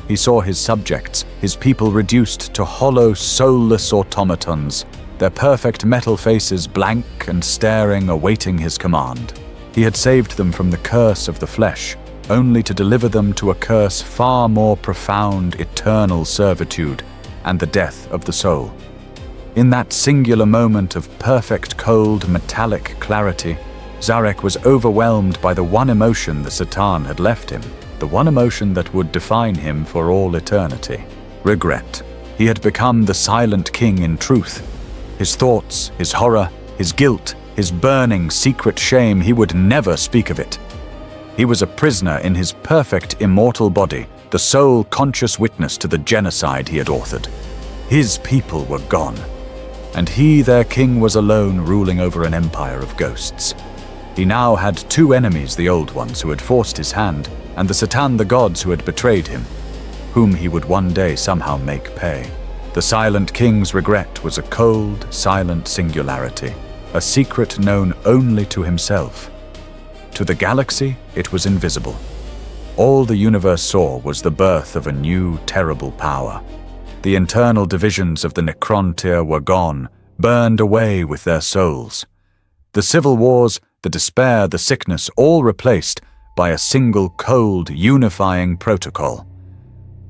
He saw his subjects, his people reduced to hollow, soulless automatons, their perfect metal faces blank and staring, awaiting his command. He had saved them from the curse of the flesh, only to deliver them to a curse far more profound, eternal servitude, and the death of the soul. In that singular moment of perfect, cold, metallic clarity, Zarek was overwhelmed by the one emotion the Satan had left him, the one emotion that would define him for all eternity: regret. He had become the Silent King in truth. His thoughts, his horror, his guilt, his burning secret shame, he would never speak of it. He was a prisoner in his perfect immortal body, the sole conscious witness to the genocide he had authored. His people were gone, and he, their king, was alone, ruling over an empire of ghosts. He now had two enemies, the old ones who had forced his hand, and the Satan, the gods who had betrayed him, whom he would one day somehow make pay. The Silent King's regret was a cold, silent singularity, a secret known only to himself. To the galaxy, it was invisible. All the universe saw was the birth of a new, terrible power. The internal divisions of the Necrontyr were gone, burned away with their souls. The civil wars, the despair, the sickness, all replaced by a single cold, unifying protocol.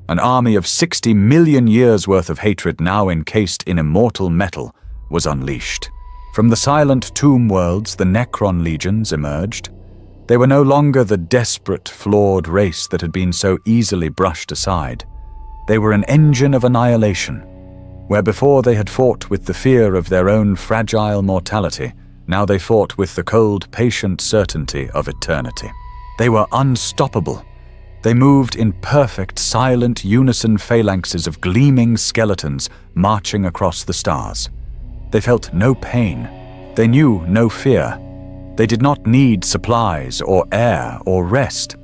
An army of 60 million years' worth of hatred, now encased in immortal metal, was unleashed. From the silent tomb worlds, the Necron legions emerged. They were no longer the desperate, flawed race that had been so easily brushed aside. They were an engine of annihilation. Where before they had fought with the fear of their own fragile mortality, now they fought with the cold, patient certainty of eternity. They were unstoppable. They moved in perfect, silent unison phalanxes of gleaming skeletons marching across the stars. They felt no pain. They knew no fear. They did not need supplies or air or rest.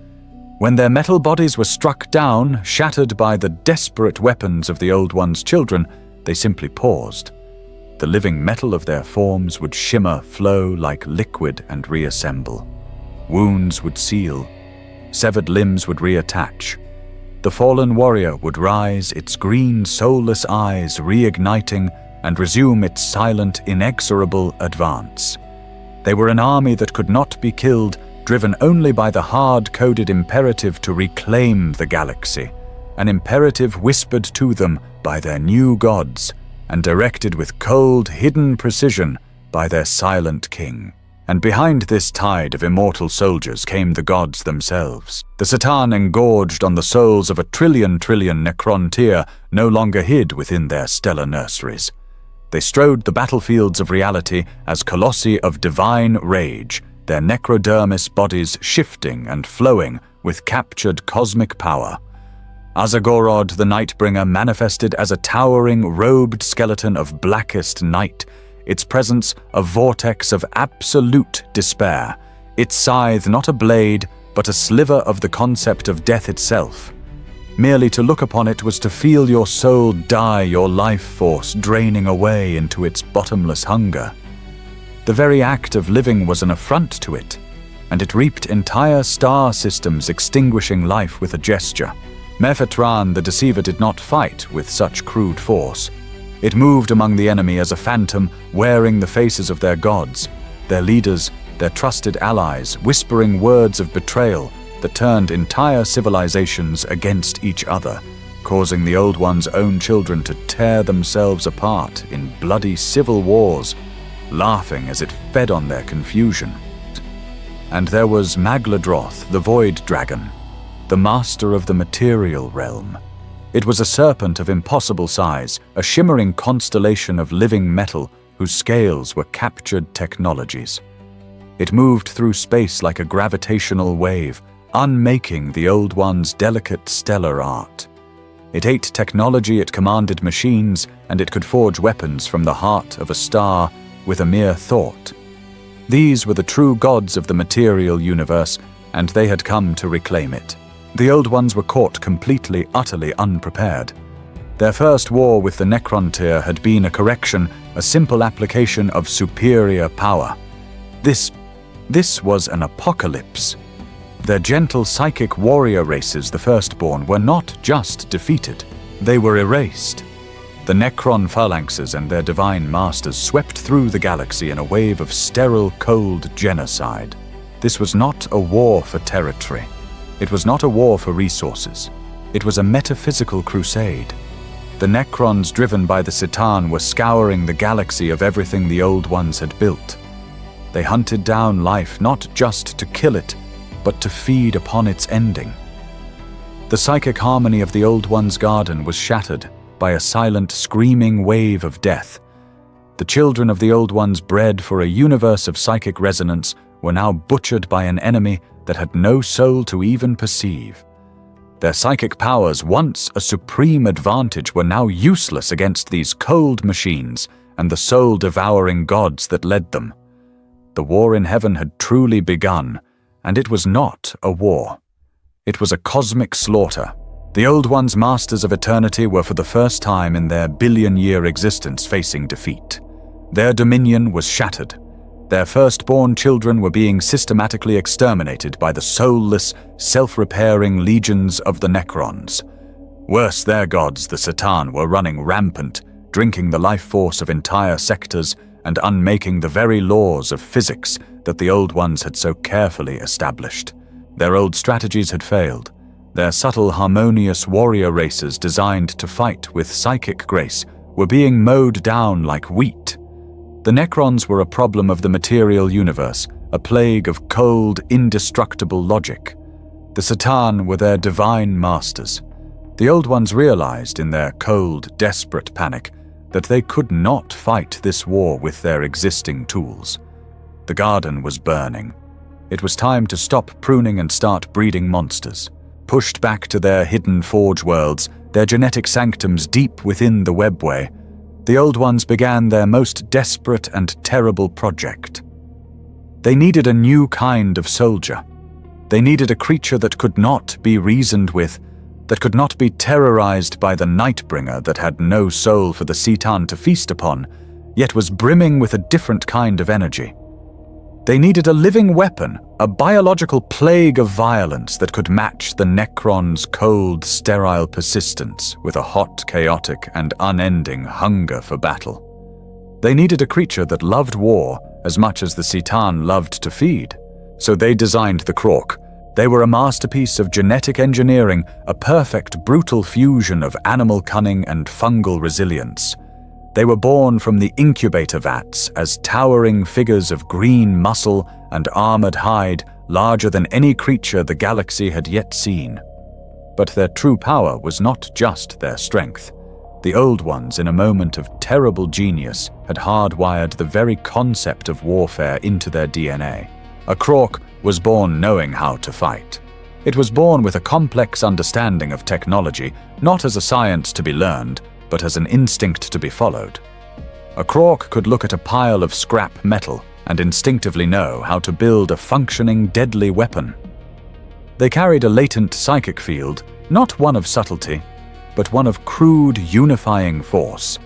When their metal bodies were struck down, shattered by the desperate weapons of the Old One's children, they simply paused. The living metal of their forms would shimmer, flow like liquid and reassemble. Wounds would seal. Severed limbs would reattach. The fallen warrior would rise, its green, soulless eyes reigniting and resume its silent, inexorable advance. They were an army that could not be killed, driven only by the hard-coded imperative to reclaim the galaxy, an imperative whispered to them by their new gods and directed with cold, hidden precision by their silent king. And behind this tide of immortal soldiers came the gods themselves. The Satan engorged on the souls of a trillion Necrontyr no longer hid within their stellar nurseries. They strode the battlefields of reality as colossi of divine rage, their necrodermis bodies shifting and flowing with captured cosmic power. Azagorod the Nightbringer manifested as a towering, robed skeleton of blackest night, its presence a vortex of absolute despair, its scythe not a blade, but a sliver of the concept of death itself. Merely to look upon it was to feel your soul die, your life force draining away into its bottomless hunger. The very act of living was an affront to it, and it reaped entire star systems, extinguishing life with a gesture. Mephetran the Deceiver did not fight with such crude force. It moved among the enemy as a phantom, wearing the faces of their gods, their leaders, their trusted allies, whispering words of betrayal that turned entire civilizations against each other, causing the Old One's own children to tear themselves apart in bloody civil wars, laughing as it fed on their confusion. And there was Magladroth, the Void Dragon, the master of the material realm. It was a serpent of impossible size, a shimmering constellation of living metal whose scales were captured technologies. It moved through space like a gravitational wave, unmaking the Old One's delicate stellar art. It ate technology, it commanded machines, and it could forge weapons from the heart of a star with a mere thought. These were the true gods of the material universe, and they had come to reclaim it. The Old Ones were caught completely, utterly unprepared. Their first war with the Necrontyr had been a correction, a simple application of superior power. This was an apocalypse. Their gentle psychic warrior races, the Firstborn, were not just defeated, they were erased. The Necron phalanxes and their divine masters swept through the galaxy in a wave of sterile, cold genocide. This was not a war for territory. It was not a war for resources. It was a metaphysical crusade. The Necrons, driven by the Satan, were scouring the galaxy of everything the Old Ones had built. They hunted down life not just to kill it, but to feed upon its ending. The psychic harmony of the Old One's garden was shattered by a silent, screaming wave of death. The children of the Old Ones, bred for a universe of psychic resonance, were now butchered by an enemy that had no soul to even perceive. Their psychic powers, once a supreme advantage, were now useless against these cold machines and the soul-devouring gods that led them. The war in heaven had truly begun, and it was not a war. It was a cosmic slaughter. The Old Ones, masters of eternity, were for the first time in their billion-year existence facing defeat. Their dominion was shattered. Their firstborn children were being systematically exterminated by the soulless, self-repairing legions of the Necrons. Worse, their gods, the Satan, were running rampant, drinking the life force of entire sectors and unmaking the very laws of physics that the Old Ones had so carefully established. Their old strategies had failed. Their subtle, harmonious warrior races designed to fight with psychic grace were being mowed down like wheat. The Necrons were a problem of the material universe, a plague of cold, indestructible logic. The C'tan were their divine masters. The Old Ones realized in their cold, desperate panic that they could not fight this war with their existing tools. The garden was burning. It was time to stop pruning and start breeding monsters. Pushed back to their hidden forge worlds, their genetic sanctums deep within the webway, the Old Ones began their most desperate and terrible project. They needed a new kind of soldier. They needed a creature that could not be reasoned with, that could not be terrorized by the Nightbringer that had no soul for the C'tan to feast upon, yet was brimming with a different kind of energy. They needed a living weapon, a biological plague of violence that could match the Necron's cold, sterile persistence with a hot, chaotic, and unending hunger for battle. They needed a creature that loved war as much as the C'tan loved to feed. So they designed the Krork. They were a masterpiece of genetic engineering, a perfect, brutal fusion of animal cunning and fungal resilience. They were born from the incubator vats as towering figures of green muscle and armored hide, larger than any creature the galaxy had yet seen. But their true power was not just their strength. The Old Ones, in a moment of terrible genius, had hardwired the very concept of warfare into their DNA. A Krork was born knowing how to fight. It was born with a complex understanding of technology, not as a science to be learned, but as an instinct to be followed. A Krork could look at a pile of scrap metal and instinctively know how to build a functioning, deadly weapon. They carried a latent psychic field, not one of subtlety, but one of crude, unifying force.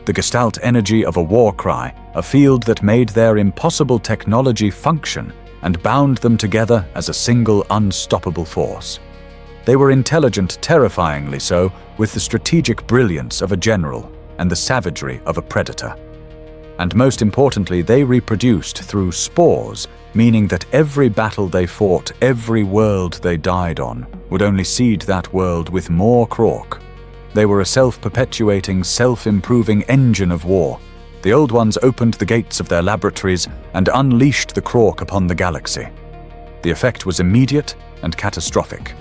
The gestalt energy of a war cry, a field that made their impossible technology function and bound them together as a single unstoppable force. They were intelligent, terrifyingly so, with the strategic brilliance of a general and the savagery of a predator. And most importantly, they reproduced through spores, meaning that every battle they fought, every world they died on, would only seed that world with more Krork. They were a self-perpetuating, self-improving engine of war. The Old Ones opened the gates of their laboratories and unleashed the Krork upon the galaxy. The effect was immediate and catastrophic.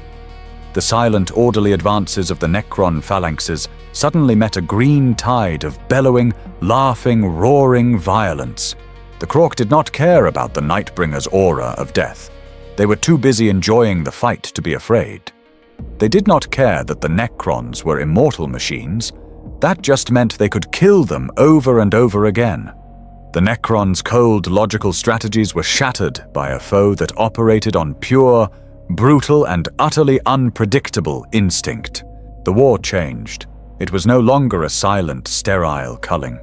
The silent, orderly advances of the Necron phalanxes suddenly met a green tide of bellowing, laughing, roaring violence. The Krork did not care about the Nightbringer's aura of death. They were too busy enjoying the fight to be afraid. They did not care that the Necrons were immortal machines. That just meant they could kill them over and over again. The Necrons' cold, logical strategies were shattered by a foe that operated on pure, brutal, and utterly unpredictable instinct. The war changed. It was no longer a silent, sterile culling.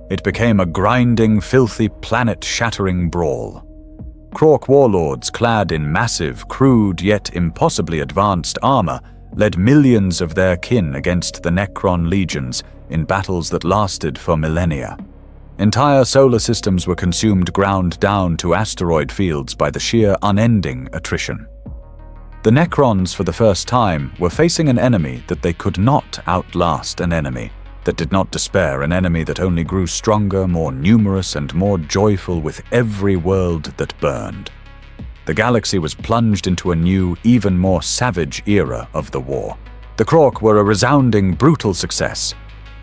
It became a grinding, filthy, planet-shattering brawl. Krork warlords clad in massive, crude, yet impossibly advanced armor led millions of their kin against the Necron legions in battles that lasted for millennia. Entire solar systems were consumed, ground down to asteroid fields by the sheer unending attrition. The Necrons, for the first time, were facing an enemy that they could not outlast, an enemy that did not despair, an enemy that only grew stronger, more numerous, and more joyful with every world that burned. The galaxy was plunged into a new, even more savage era of the war. The Krork were a resounding, brutal success.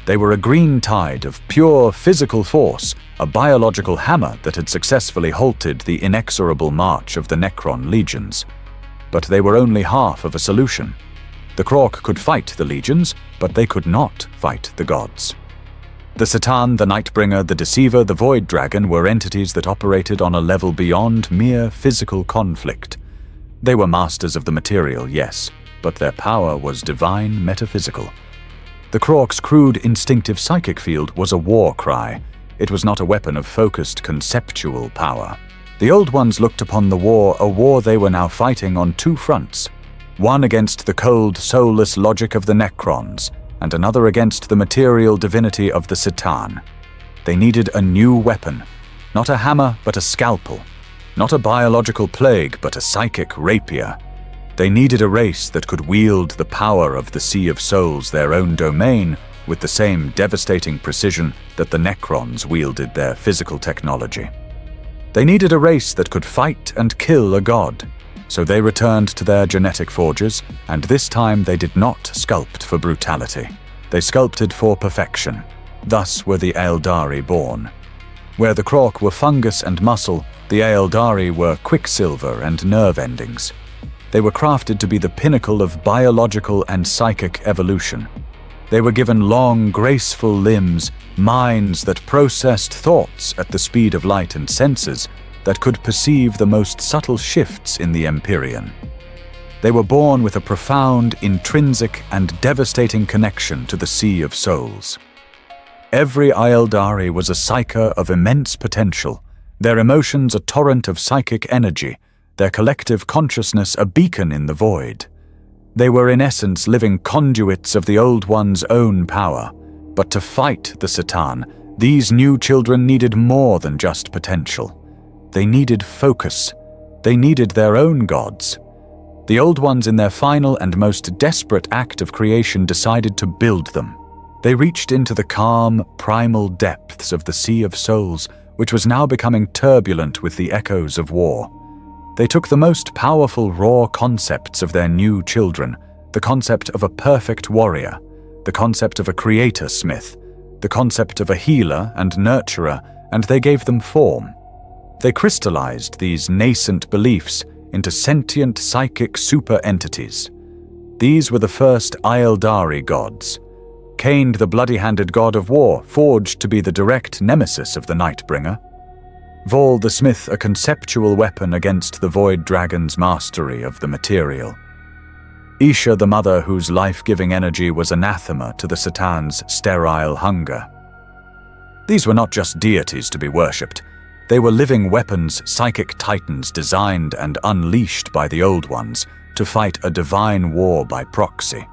They were a green tide of pure physical force, a biological hammer that had successfully halted the inexorable march of the Necron legions. But they were only half of a solution. The Krork could fight the legions, but they could not fight the gods. The C'tan, the Nightbringer, the Deceiver, the Void Dragon were entities that operated on a level beyond mere physical conflict. They were masters of the material, yes, but their power was divine metaphysical. The Krork's crude instinctive psychic field was a war cry. It was not a weapon of focused conceptual power. The Old Ones looked upon the war, a war they were now fighting on two fronts. One against the cold, soulless logic of the Necrons, and another against the material divinity of the C'tan. They needed a new weapon, not a hammer but a scalpel, not a biological plague but a psychic rapier. They needed a race that could wield the power of the Sea of Souls, their own domain, with the same devastating precision that the Necrons wielded their physical technology. They needed a race that could fight and kill a god. So they returned to their genetic forges, and this time they did not sculpt for brutality. They sculpted for perfection. Thus were the Aeldari born. Where the Krork were fungus and muscle, the Aeldari were quicksilver and nerve endings. They were crafted to be the pinnacle of biological and psychic evolution. They were given long, graceful limbs, minds that processed thoughts at the speed of light and senses that could perceive the most subtle shifts in the Imperium. They were born with a profound, intrinsic, and devastating connection to the Sea of Souls. Every Aeldari was a psyker of immense potential, their emotions a torrent of psychic energy, their collective consciousness a beacon in the void. They were in essence living conduits of the Old One's own power. But to fight the Satan, these new children needed more than just potential. They needed focus. They needed their own gods. The Old Ones, in their final and most desperate act of creation, decided to build them. They reached into the calm, primal depths of the Sea of Souls, which was now becoming turbulent with the echoes of war. They took the most powerful raw concepts of their new children, the concept of a perfect warrior, the concept of a creator smith, the concept of a healer and nurturer, and they gave them form. They crystallized these nascent beliefs into sentient psychic super-entities. These were the first Aeldari gods. Cain, the bloody-handed god of war, forged to be the direct nemesis of the Nightbringer. Vol the smith, a conceptual weapon against the Void Dragon's mastery of the material. Isha, the mother whose life-giving energy was anathema to the Satan's sterile hunger. These were not just deities to be worshipped. They were living weapons, psychic titans designed and unleashed by the Old Ones to fight a divine war by proxy.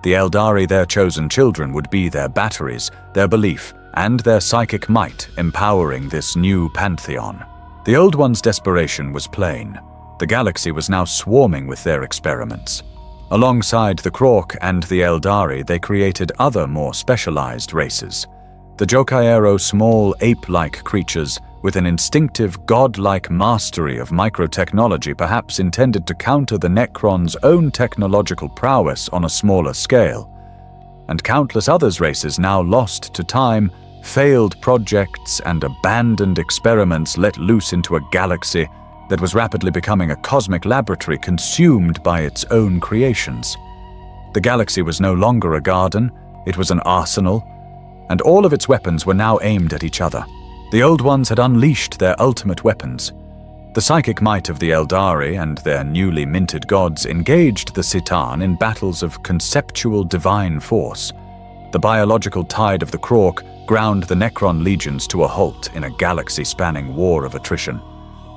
The Aeldari, their chosen children, would be their batteries, their belief, and their psychic might empowering this new pantheon. The Old Ones' desperation was plain. The galaxy was now swarming with their experiments. Alongside the Krork and the Aeldari, they created other more specialized races. The Jokaero, small ape-like creatures with an instinctive, godlike mastery of microtechnology, perhaps intended to counter the Necron's own technological prowess on a smaller scale. And countless others races now lost to time, failed projects, and abandoned experiments let loose into a galaxy that was rapidly becoming a cosmic laboratory consumed by its own creations. The galaxy was no longer a garden, it was an arsenal, and all of its weapons were now aimed at each other. The Old Ones had unleashed their ultimate weapons. The psychic might of the Aeldari and their newly minted gods engaged the Satan in battles of conceptual divine force. The biological tide of the Krork ground the Necron legions to a halt in a galaxy-spanning war of attrition.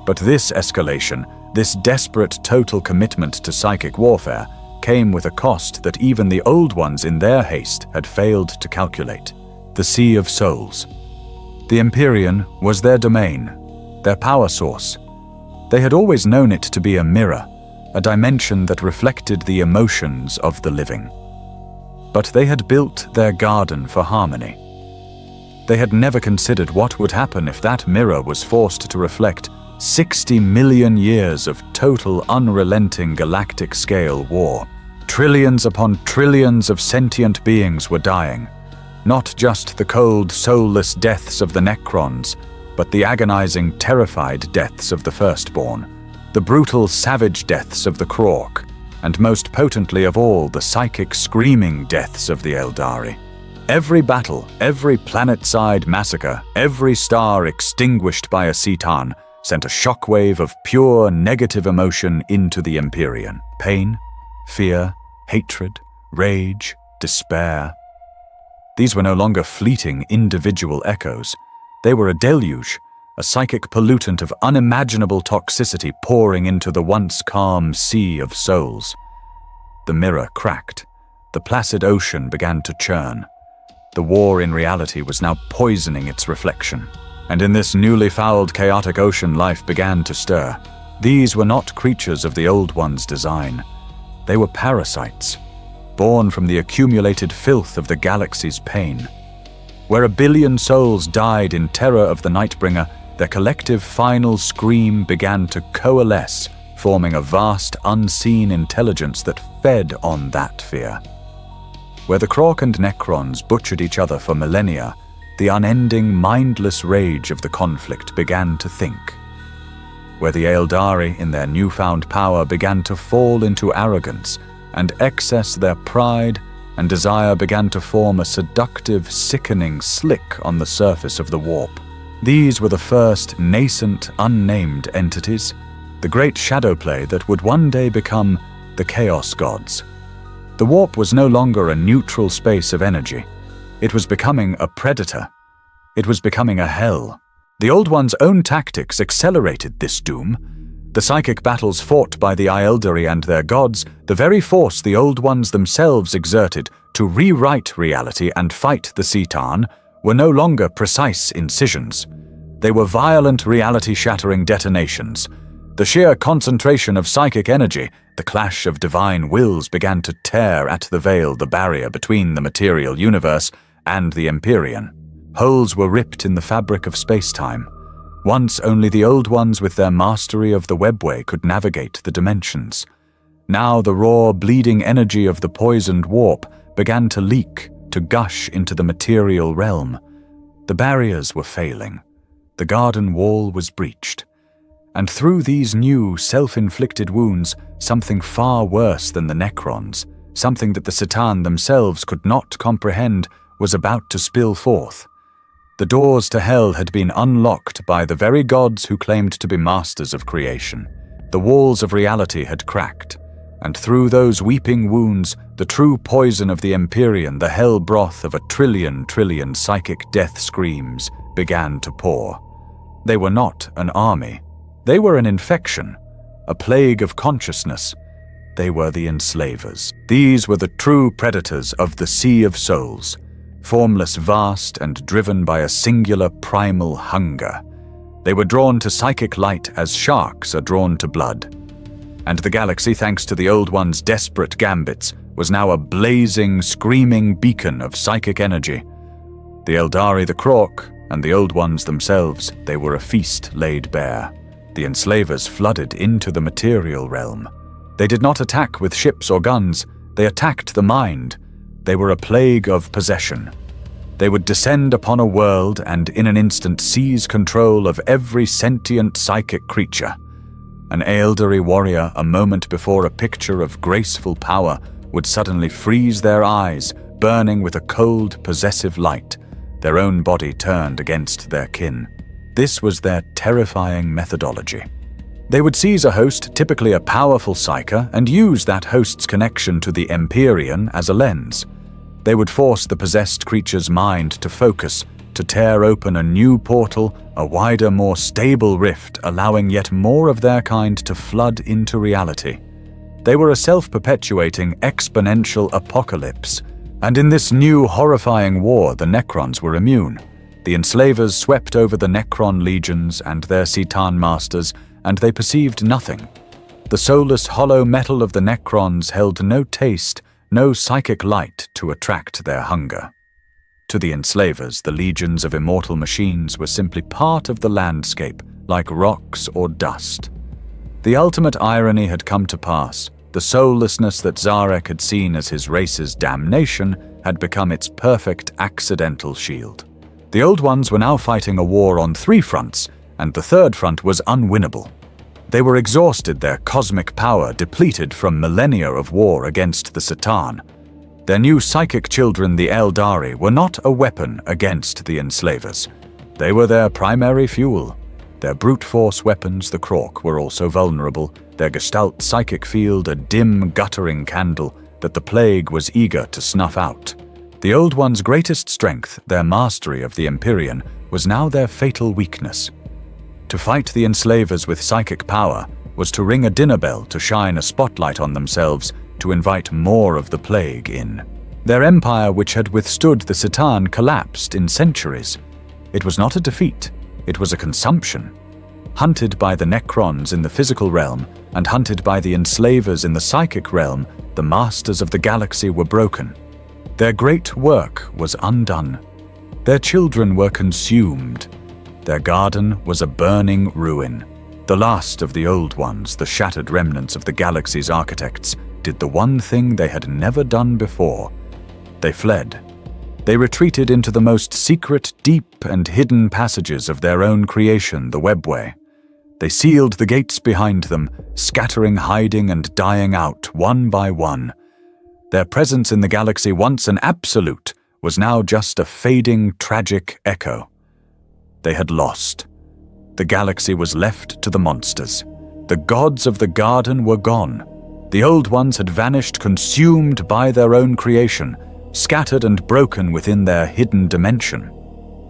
But this escalation, this desperate total commitment to psychic warfare, came with a cost that even the Old Ones in their haste had failed to calculate: the Sea of Souls. The Imperium was their domain, their power source. They had always known it to be a mirror, a dimension that reflected the emotions of the living. But they had built their garden for harmony. They had never considered what would happen if that mirror was forced to reflect 60 million years of total, unrelenting galactic-scale war. Trillions upon trillions of sentient beings were dying. Not just the cold, soulless deaths of the Necrons, but the agonizing, terrified deaths of the Firstborn, the brutal, savage deaths of the Krork, and most potently of all, the psychic, screaming deaths of the Aeldari. Every battle, every planet-side massacre, every star extinguished by a Satan sent a shockwave of pure, negative emotion into the Imperium. Pain, fear, hatred, rage, despair. These were no longer fleeting individual echoes. They were a deluge, a psychic pollutant of unimaginable toxicity pouring into the once calm Sea of Souls. The mirror cracked. The placid ocean began to churn. The war in reality was now poisoning its reflection. And in this newly fouled, chaotic ocean, life began to stir. These were not creatures of the Old One's design. They were parasites, born from the accumulated filth of the galaxy's pain. Where 1 billion souls died in terror of the Nightbringer, their collective final scream began to coalesce, forming a vast, unseen intelligence that fed on that fear. Where the Krork and Necrons butchered each other for millennia, the unending, mindless rage of the conflict began to think. Where the Eldari, in their newfound power, began to fall into arrogance and excess their pride, and desire began to form a seductive, sickening slick on the surface of the warp. These were the first nascent, unnamed entities, the great shadow play that would one day become the Chaos Gods. The warp was no longer a neutral space of energy. It was becoming a predator. It was becoming a hell. The Old One's own tactics accelerated this doom. The psychic battles fought by the Eldari and their gods, the very force the Old Ones themselves exerted to rewrite reality and fight the Citan, were no longer precise incisions. They were violent, reality-shattering detonations. The sheer concentration of psychic energy, the clash of divine wills began to tear at the veil, the barrier between the material universe and the Imperium. Holes were ripped in the fabric of space-time. Once only the Old Ones with their mastery of the webway could navigate the dimensions. Now the raw, bleeding energy of the poisoned warp began to leak, to gush into the material realm. The barriers were failing. The garden wall was breached. And through these new, self-inflicted wounds, something far worse than the Necrons, something that the Citan themselves could not comprehend, was about to spill forth. The doors to hell had been unlocked by the very gods who claimed to be masters of creation. The walls of reality had cracked, and through those weeping wounds, the true poison of the Imperium, the hell broth of a trillion psychic death screams, began to pour. They were not an army. They were an infection, a plague of consciousness. They were the enslavers. These were the true predators of the Sea of Souls, formless, vast, and driven by a singular primal hunger. They were drawn to psychic light as sharks are drawn to blood. And the galaxy, thanks to the Old One's desperate gambits, was now a blazing, screaming beacon of psychic energy. The Eldari, the Krork, and the Old Ones themselves, they were a feast laid bare. The enslavers flooded into the material realm. They did not attack with ships or guns. They attacked the mind. They were a plague of possession. They would descend upon a world and in an instant seize control of every sentient psychic creature. An Eldari warrior, a moment before a picture of graceful power, would suddenly freeze their eyes, burning with a cold, possessive light, their own body turned against their kin. This was their terrifying methodology. They would seize a host, typically a powerful psyker, and use that host's connection to the Imperium as a lens. They would force the possessed creature's mind to focus, to tear open a new portal, a wider, more stable rift, allowing yet more of their kind to flood into reality. They were a self-perpetuating, exponential apocalypse, and in this new, horrifying war, the Necrons were immune. The enslavers swept over the Necron legions and their Citan masters, and they perceived nothing. The soulless, hollow metal of the Necrons held no taste, no psychic light to attract their hunger. To the enslavers, the legions of immortal machines were simply part of the landscape, like rocks or dust. The ultimate irony had come to pass. The soullessness that Zarek had seen as his race's damnation had become its perfect accidental shield. The Old Ones were now fighting a war on 3 fronts, and the third front was unwinnable. They were exhausted, their cosmic power depleted from millennia of war against the Citan. Their new psychic children, the Eldari, were not a weapon against the enslavers. They were their primary fuel. Their brute force weapons, the Krork, were also vulnerable, their gestalt psychic field a dim, guttering candle that the plague was eager to snuff out. The Old Ones' greatest strength, their mastery of the Imperium, was now their fatal weakness. To fight the enslavers with psychic power was to ring a dinner bell, to shine a spotlight on themselves, to invite more of the plague in. Their empire, which had withstood the Citan, collapsed in centuries. It was not a defeat, it was a consumption. Hunted by the Necrons in the physical realm, and hunted by the enslavers in the psychic realm, the masters of the galaxy were broken. Their great work was undone. Their children were consumed. Their garden was a burning ruin. The last of the old ones, the shattered remnants of the galaxy's architects, did the one thing they had never done before. They fled. They retreated into the most secret, deep, and hidden passages of their own creation, the webway. They sealed the gates behind them, scattering, hiding, and dying out one by one. Their presence in the galaxy, once an absolute, was now just a fading, tragic echo. They had lost. The galaxy was left to the monsters. The gods of the garden were gone. The old ones had vanished, consumed by their own creation, scattered and broken within their hidden dimension.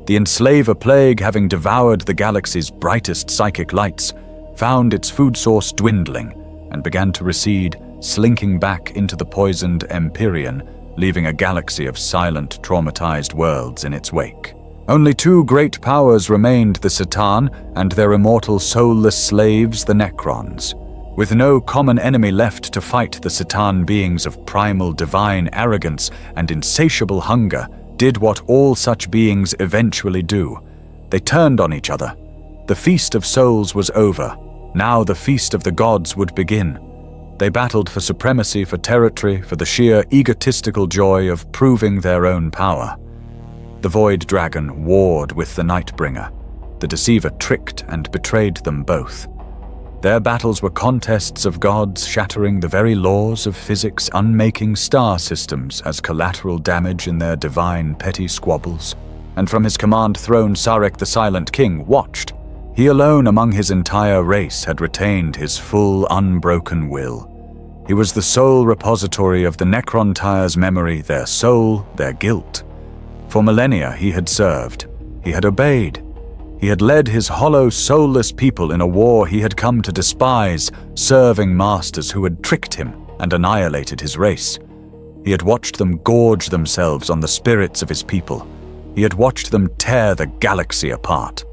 The enslaver plague, having devoured the galaxy's brightest psychic lights, found its food source dwindling and began to recede, slinking back into the poisoned Imperium, leaving a galaxy of silent, traumatized worlds in its wake. Only two great powers remained, the C'tan and their immortal soulless slaves, the Necrons. With no common enemy left to fight, the C'tan beings of primal divine arrogance and insatiable hunger did what all such beings eventually do. They turned on each other. The feast of souls was over. Now the feast of the gods would begin. They battled for supremacy, for territory, for the sheer egotistical joy of proving their own power. The Void Dragon warred with the Nightbringer. The Deceiver tricked and betrayed them both. Their battles were contests of gods, shattering the very laws of physics, unmaking star systems as collateral damage in their divine petty squabbles. And from his command throne, Sarek the Silent King watched. He alone among his entire race had retained his full, unbroken will. He was the sole repository of the Necrontyre's memory, their soul, their guilt. For millennia he had served. He had obeyed. He had led his hollow, soulless people in a war he had come to despise, serving masters who had tricked him and annihilated his race. He had watched them gorge themselves on the spirits of his people. He had watched them tear the galaxy apart.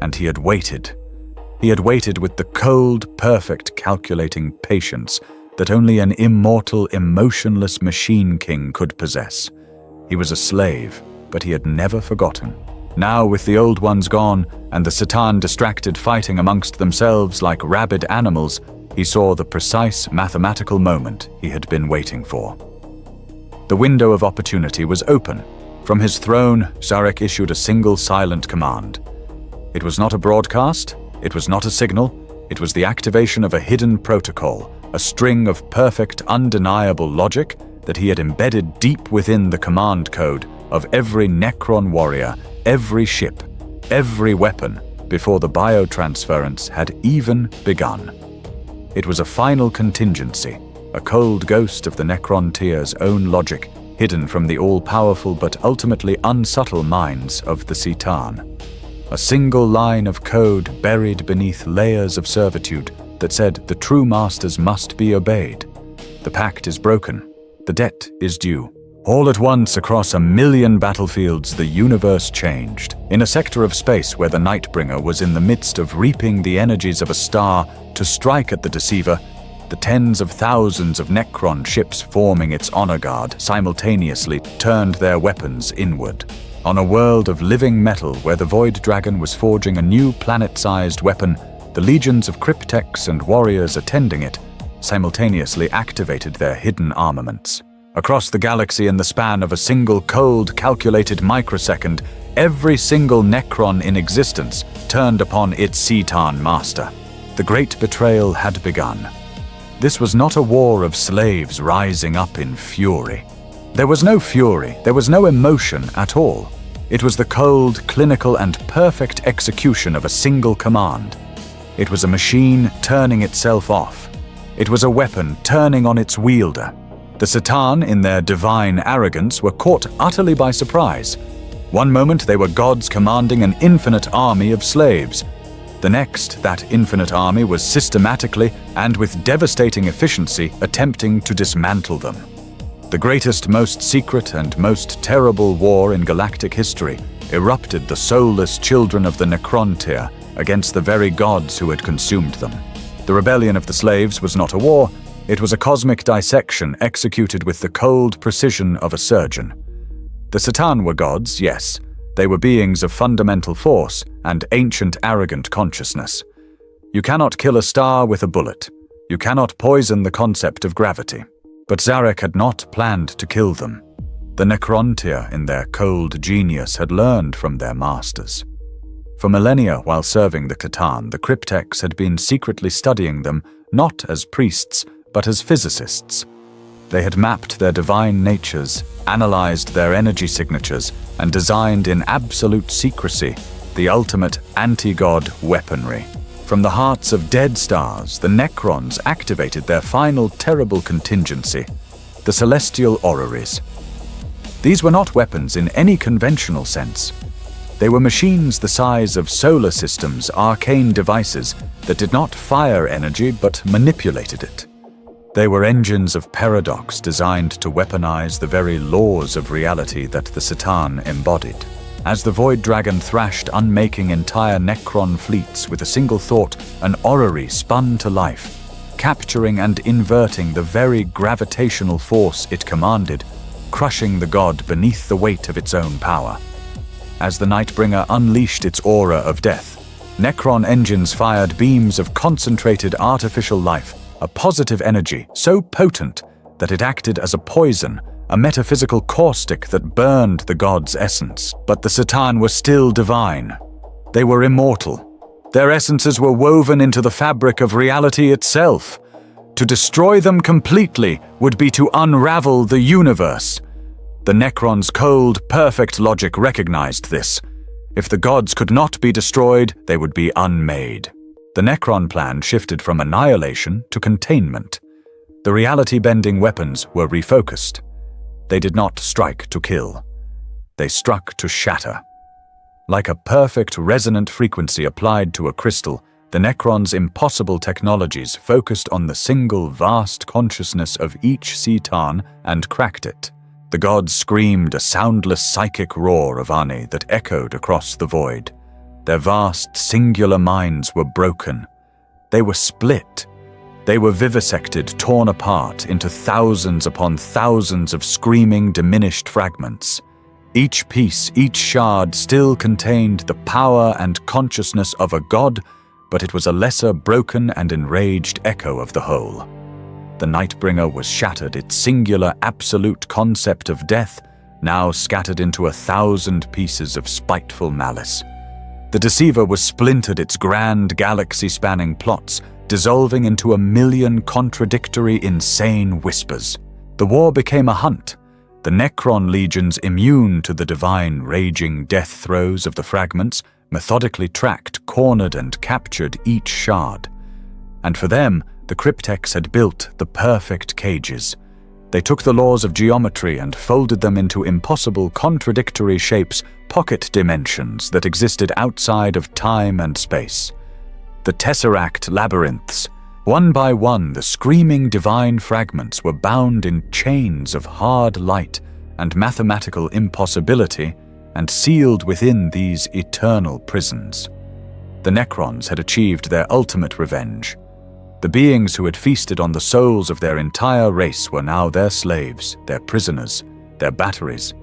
And he had waited. He had waited with the cold, perfect, calculating patience that only an immortal, emotionless machine king could possess. He was a slave, but he had never forgotten. Now, with the old ones gone, and the C'tan distracted fighting amongst themselves like rabid animals, he saw the precise mathematical moment he had been waiting for. The window of opportunity was open. From his throne, Sarek issued a single silent command. It was not a broadcast, it was not a signal, it was the activation of a hidden protocol, a string of perfect, undeniable logic that he had embedded deep within the command code of every Necron warrior, every ship, every weapon, before the biotransference had even begun. It was a final contingency, a cold ghost of the Necron-tier's own logic, hidden from the all-powerful but ultimately unsubtle minds of the C'tan. A single line of code buried beneath layers of servitude that said the true masters must be obeyed. The pact is broken. The debt is due. All at once, across 1,000,000 battlefields, the universe changed. In a sector of space where the Nightbringer was in the midst of reaping the energies of a star to strike at the Deceiver, the tens of thousands of Necron ships forming its honor guard simultaneously turned their weapons inward. On a world of living metal where the Void Dragon was forging a new planet-sized weapon, the legions of cryptechs and warriors attending it simultaneously activated their hidden armaments. Across the galaxy in the span of a single cold, calculated microsecond, every single Necron in existence turned upon its C'tan master. The great betrayal had begun. This was not a war of slaves rising up in fury. There was no fury, there was no emotion at all. It was the cold, clinical, and perfect execution of a single command. It was a machine turning itself off. It was a weapon turning on its wielder. The C'tan, in their divine arrogance, were caught utterly by surprise. One moment they were gods commanding an infinite army of slaves. The next, that infinite army was systematically and with devastating efficiency attempting to dismantle them. The greatest, most secret, and most terrible war in galactic history erupted the soulless children of the Necron-tier against the very gods who had consumed them. The rebellion of the slaves was not a war, it was a cosmic dissection executed with the cold precision of a surgeon. The C'tan were gods, yes, They were beings of fundamental force and ancient arrogant consciousness. You cannot kill a star with a bullet. You cannot poison the concept of gravity. But Zarek had not planned to kill them. The Necrontyr, in their cold genius, had learned from their masters. For millennia, while serving the C'tan, the Cryptex had been secretly studying them not as priests, but as physicists. They had mapped their divine natures, analyzed their energy signatures, and designed in absolute secrecy the ultimate anti-god weaponry. From the hearts of dead stars, the Necrons activated their final terrible contingency, the celestial orreries. These were not weapons in any conventional sense. They were machines the size of solar systems, arcane devices that did not fire energy but manipulated it. They were engines of paradox designed to weaponize the very laws of reality that the C'tan embodied. As the Void Dragon thrashed, unmaking entire Necron fleets with a single thought, an orrery spun to life, capturing and inverting the very gravitational force it commanded, crushing the god beneath the weight of its own power. As the Nightbringer unleashed its aura of death, Necron engines fired beams of concentrated artificial life, a positive energy so potent that it acted as a poison, a metaphysical caustic that burned the god's essence. But the C'tan were still divine. They were immortal. Their essences were woven into the fabric of reality itself. To destroy them completely would be to unravel the universe. The Necron's cold, perfect logic recognized this. If the gods could not be destroyed, they would be unmade. The Necron plan shifted from annihilation to containment. The reality-bending weapons were refocused. They did not strike to kill. They struck to shatter. Like a perfect resonant frequency applied to a crystal, the Necron's impossible technologies focused on the single vast consciousness of each C'tan and cracked it. The gods screamed a soundless psychic roar of Ani that echoed across the void. Their vast, singular minds were broken. They were split. They were vivisected, torn apart into thousands upon thousands of screaming, diminished fragments. Each piece, each shard still contained the power and consciousness of a god, but it was a lesser, broken and enraged echo of the whole. The Nightbringer was shattered, its singular, absolute concept of death now scattered into 1,000 pieces of spiteful malice. The Deceiver was splintered, its grand galaxy-spanning plots dissolving into 1,000,000 contradictory, insane whispers. The war became a hunt. The Necron legions, immune to the divine, raging death throes of the fragments, methodically tracked, cornered, and captured each shard. And for them, the Cryptex had built the perfect cages. They took the laws of geometry and folded them into impossible, contradictory shapes, pocket dimensions that existed outside of time and space. The Tesseract labyrinths. One by one, the screaming divine fragments were bound in chains of hard light and mathematical impossibility and sealed within these eternal prisons. The Necrons had achieved their ultimate revenge. The beings who had feasted on the souls of their entire race were now their slaves, their prisoners, their batteries.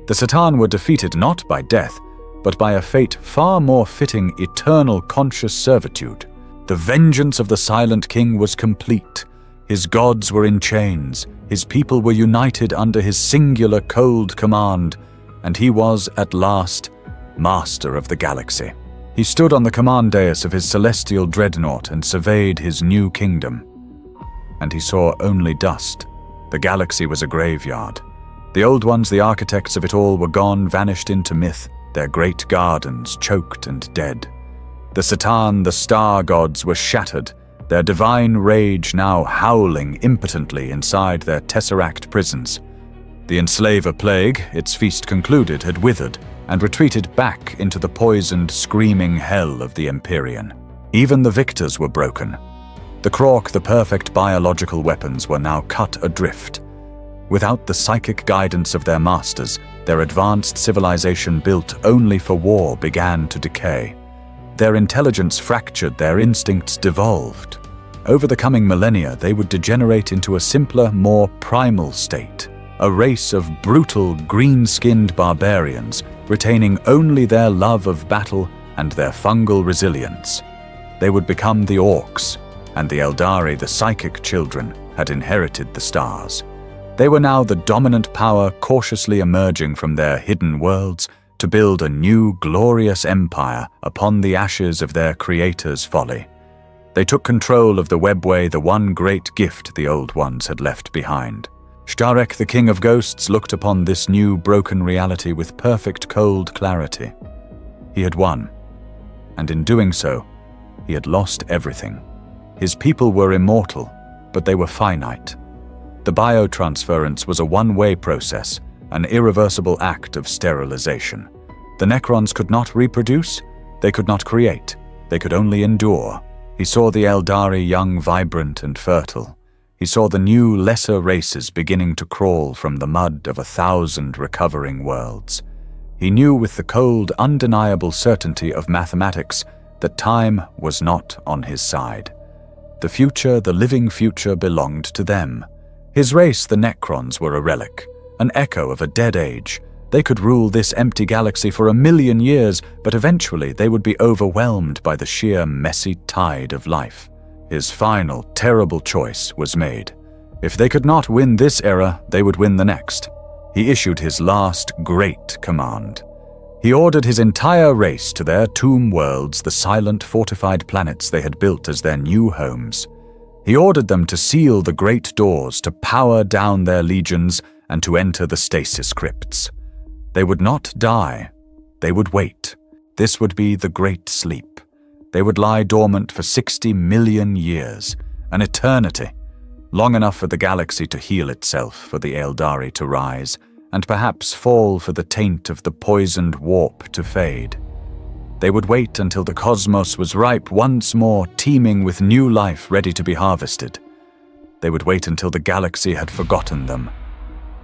The C'tan were defeated not by death, but by a fate far more fitting eternal conscious servitude. The vengeance of the Silent King was complete. His gods were in chains, his people were united under his singular cold command, and he was, at last, master of the galaxy. He stood on the command dais of his celestial dreadnought and surveyed his new kingdom. And he saw only dust. The galaxy was a graveyard. The old ones, the architects of it all, were gone, vanished into myth, their great gardens choked and dead. The C'tan, the star gods, were shattered, their divine rage now howling impotently inside their Tesseract prisons. The enslaver plague, its feast concluded, had withered and retreated back into the poisoned, screaming hell of the Imperium. Even the victors were broken. The Krork, the perfect biological weapons, were now cut adrift. Without the psychic guidance of their masters, their advanced civilization built only for war began to decay. Their intelligence fractured, their instincts devolved. Over the coming millennia, they would degenerate into a simpler, more primal state. a race of brutal, green-skinned barbarians, retaining only their love of battle and their fungal resilience. They would become the orcs, and the Eldari, the psychic children, had inherited the stars. They were now the dominant power, cautiously emerging from their hidden worlds to build a new, glorious empire upon the ashes of their creator's folly. They took control of the webway, the one great gift the Old Ones had left behind. Shtarek, the King of Ghosts, looked upon this new, broken reality with perfect, cold clarity. He had won, and in doing so, he had lost everything. His people were immortal, but they were finite. The biotransference was a one-way process, an irreversible act of sterilization. The Necrons could not reproduce, they could not create, they could only endure. He saw the Eldari young, vibrant, and fertile. He saw the new, lesser races beginning to crawl from the mud of 1,000 recovering worlds. He knew with the cold, undeniable certainty of mathematics that time was not on his side. The future, the living future, belonged to them. His race, the Necrons, were a relic, an echo of a dead age. They could rule this empty galaxy for 1,000,000 years, but eventually they would be overwhelmed by the sheer messy tide of life. His final, terrible choice was made. If they could not win this era, they would win the next. He issued his last great command. He ordered his entire race to their tomb worlds, the silent, fortified planets they had built as their new homes. He ordered them to seal the great doors, to power down their legions, and to enter the stasis crypts. They would not die. They would wait. This would be the Great Sleep. They would lie dormant for 60 million years, an eternity, long enough for the galaxy to heal itself, for the Eldari to rise, and perhaps fall for the taint of the poisoned warp to fade. They would wait until the cosmos was ripe once more, teeming with new life ready to be harvested. They would wait until the galaxy had forgotten them.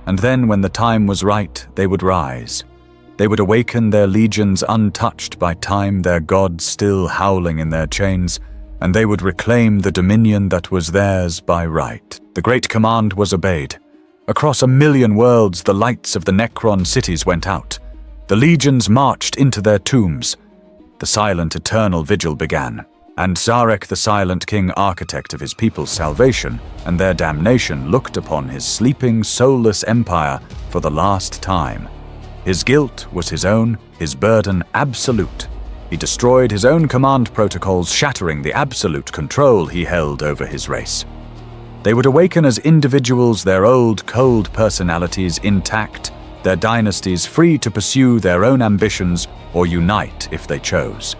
And then, when the time was right, they would rise. They would awaken their legions untouched by time, their gods still howling in their chains, and they would reclaim the dominion that was theirs by right. The great command was obeyed. Across 1,000,000 worlds, the lights of the Necron cities went out. The legions marched into their tombs. The silent, eternal vigil began. And Zarek, the silent king, architect of his people's salvation and their damnation, looked upon his sleeping, soulless empire for the last time. His guilt was his own, his burden absolute. He destroyed his own command protocols, shattering the absolute control he held over his race. They would awaken as individuals, their old, cold personalities intact, their dynasties free to pursue their own ambitions or unite if they chose.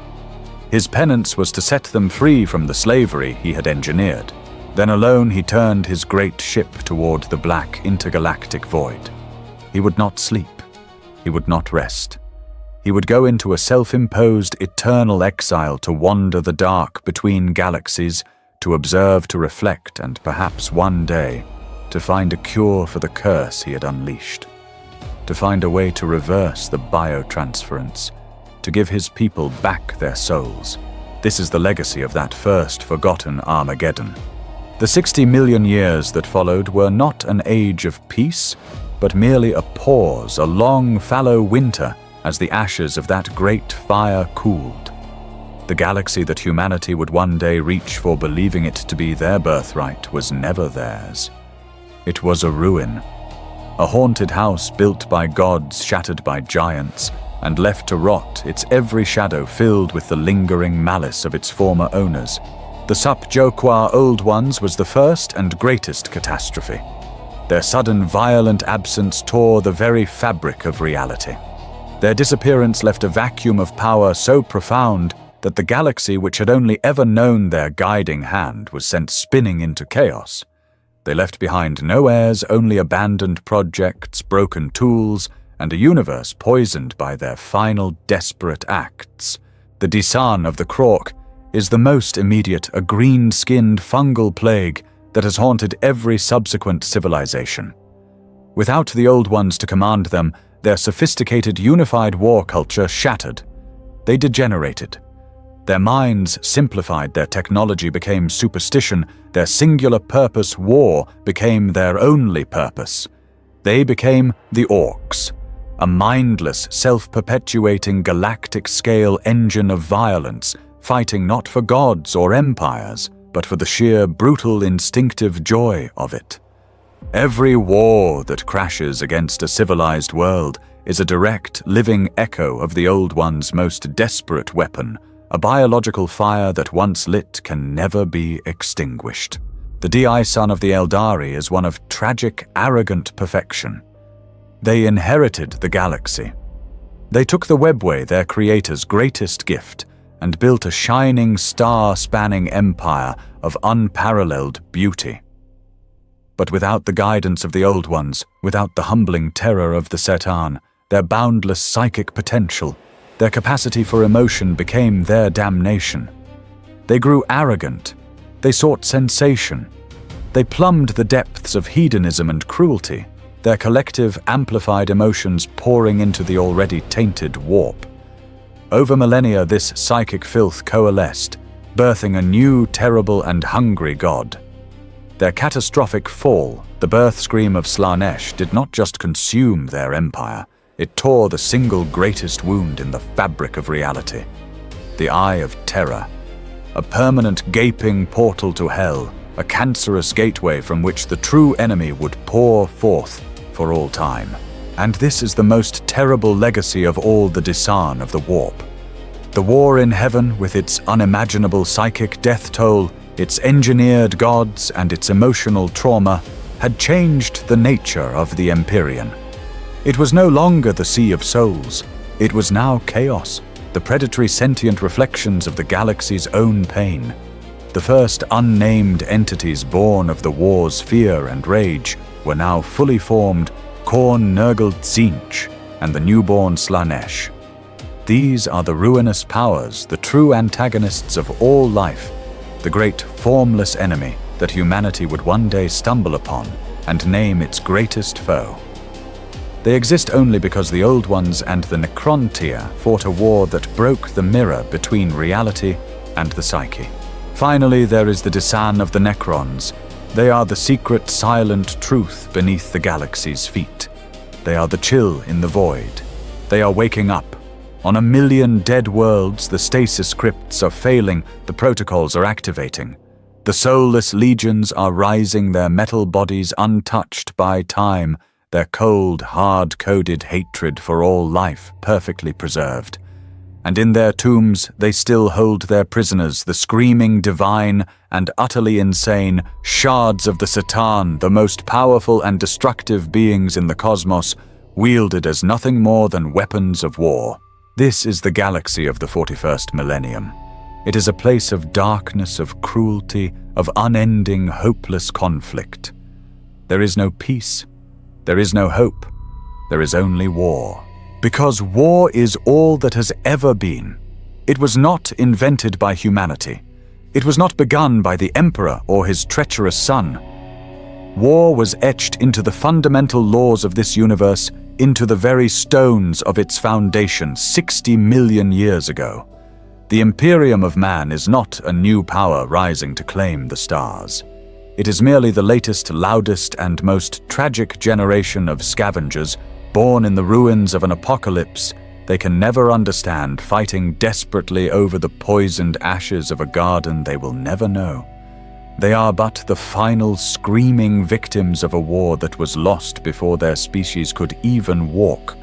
His penance was to set them free from the slavery he had engineered. Then alone he turned his great ship toward the black intergalactic void. He would not sleep. He would not rest. He would go into a self-imposed eternal exile to wander the dark between galaxies, to observe, to reflect, and perhaps one day to find a cure for the curse he had unleashed. To find a way to reverse the biotransference, to give his people back their souls. This is the legacy of that first forgotten Armageddon. The 60 million years that followed were not an age of peace, but merely a pause, a long, fallow winter as the ashes of that great fire cooled. The galaxy that humanity would one day reach for believing it to be their birthright was never theirs. It was a ruin, a haunted house built by gods, shattered by giants, and left to rot, its every shadow filled with the lingering malice of its former owners. The Sup-Joqua Old Ones was the first and greatest catastrophe. Their sudden violent absence tore the very fabric of reality. Their disappearance left a vacuum of power so profound that the galaxy, which had only ever known their guiding hand, was sent spinning into chaos. They left behind no heirs, only abandoned projects, broken tools, and a universe poisoned by their final desperate acts. The Disan of the Krork is the most immediate, a green-skinned fungal plague that has haunted every subsequent civilization. Without the Old Ones to command them, their sophisticated, unified war culture shattered. They degenerated. Their minds simplified, their technology became superstition, their singular purpose, war, became their only purpose. They became the Orcs, a mindless, self-perpetuating galactic-scale engine of violence, fighting not for gods or empires, but for the sheer brutal instinctive joy of it. Every war that crashes against a civilized world is a direct, living echo of the Old One's most desperate weapon, a biological fire that once lit can never be extinguished. The DI son of the Eldari is one of tragic, arrogant perfection. They inherited the galaxy. They took the webway, their creator's greatest gift, and built a shining, star-spanning empire of unparalleled beauty. But without the guidance of the Old Ones, without the humbling terror of the Setan, their boundless psychic potential, their capacity for emotion became their damnation. They grew arrogant. They sought sensation. They plumbed the depths of hedonism and cruelty, their collective amplified emotions pouring into the already tainted warp. Over millennia, this psychic filth coalesced, birthing a new, terrible and hungry god. Their catastrophic fall, the birth scream of Slaanesh, did not just consume their empire, it tore the single greatest wound in the fabric of reality. The Eye of Terror, a permanent gaping portal to hell, a cancerous gateway from which the true enemy would pour forth for all time. And this is the most terrible legacy of all the Disan of the Warp. The war in heaven, with its unimaginable psychic death toll, its engineered gods and its emotional trauma, had changed the nature of the Imperium. It was no longer the Sea of Souls. It was now chaos, the predatory sentient reflections of the galaxy's own pain. The first unnamed entities born of the war's fear and rage were now fully formed Khorne Nurgle Tzeentch and the newborn Slaanesh. These are the ruinous powers, the true antagonists of all life, the great formless enemy that humanity would one day stumble upon and name its greatest foe. They exist only because the Old Ones and the Necrontyr fought a war that broke the mirror between reality and the psyche. Finally, there is the Disan of the Necrons. They are the secret, silent truth beneath the galaxy's feet. They are the chill in the void. They are waking up. On 1,000,000 dead worlds, the stasis crypts are failing, the protocols are activating. The soulless legions are rising, their metal bodies untouched by time, their cold, hard-coded hatred for all life perfectly preserved. And in their tombs they still hold their prisoners, the screaming divine and utterly insane shards of the Satan, the most powerful and destructive beings in the cosmos, wielded as nothing more than weapons of war. This is the galaxy of the 41st millennium. It is a place of darkness, of cruelty, of unending, hopeless conflict. There is no peace. There is no hope. There is only war. Because war is all that has ever been. It was not invented by humanity. It was not begun by the Emperor or his treacherous son. War was etched into the fundamental laws of this universe, into the very stones of its foundation 60 million years ago. The Imperium of man is not a new power rising to claim the stars. It is merely the latest, loudest, and most tragic generation of scavengers, born in the ruins of an apocalypse they can never understand, fighting desperately over the poisoned ashes of a garden they will never know. They are but the final screaming victims of a war that was lost before their species could even walk.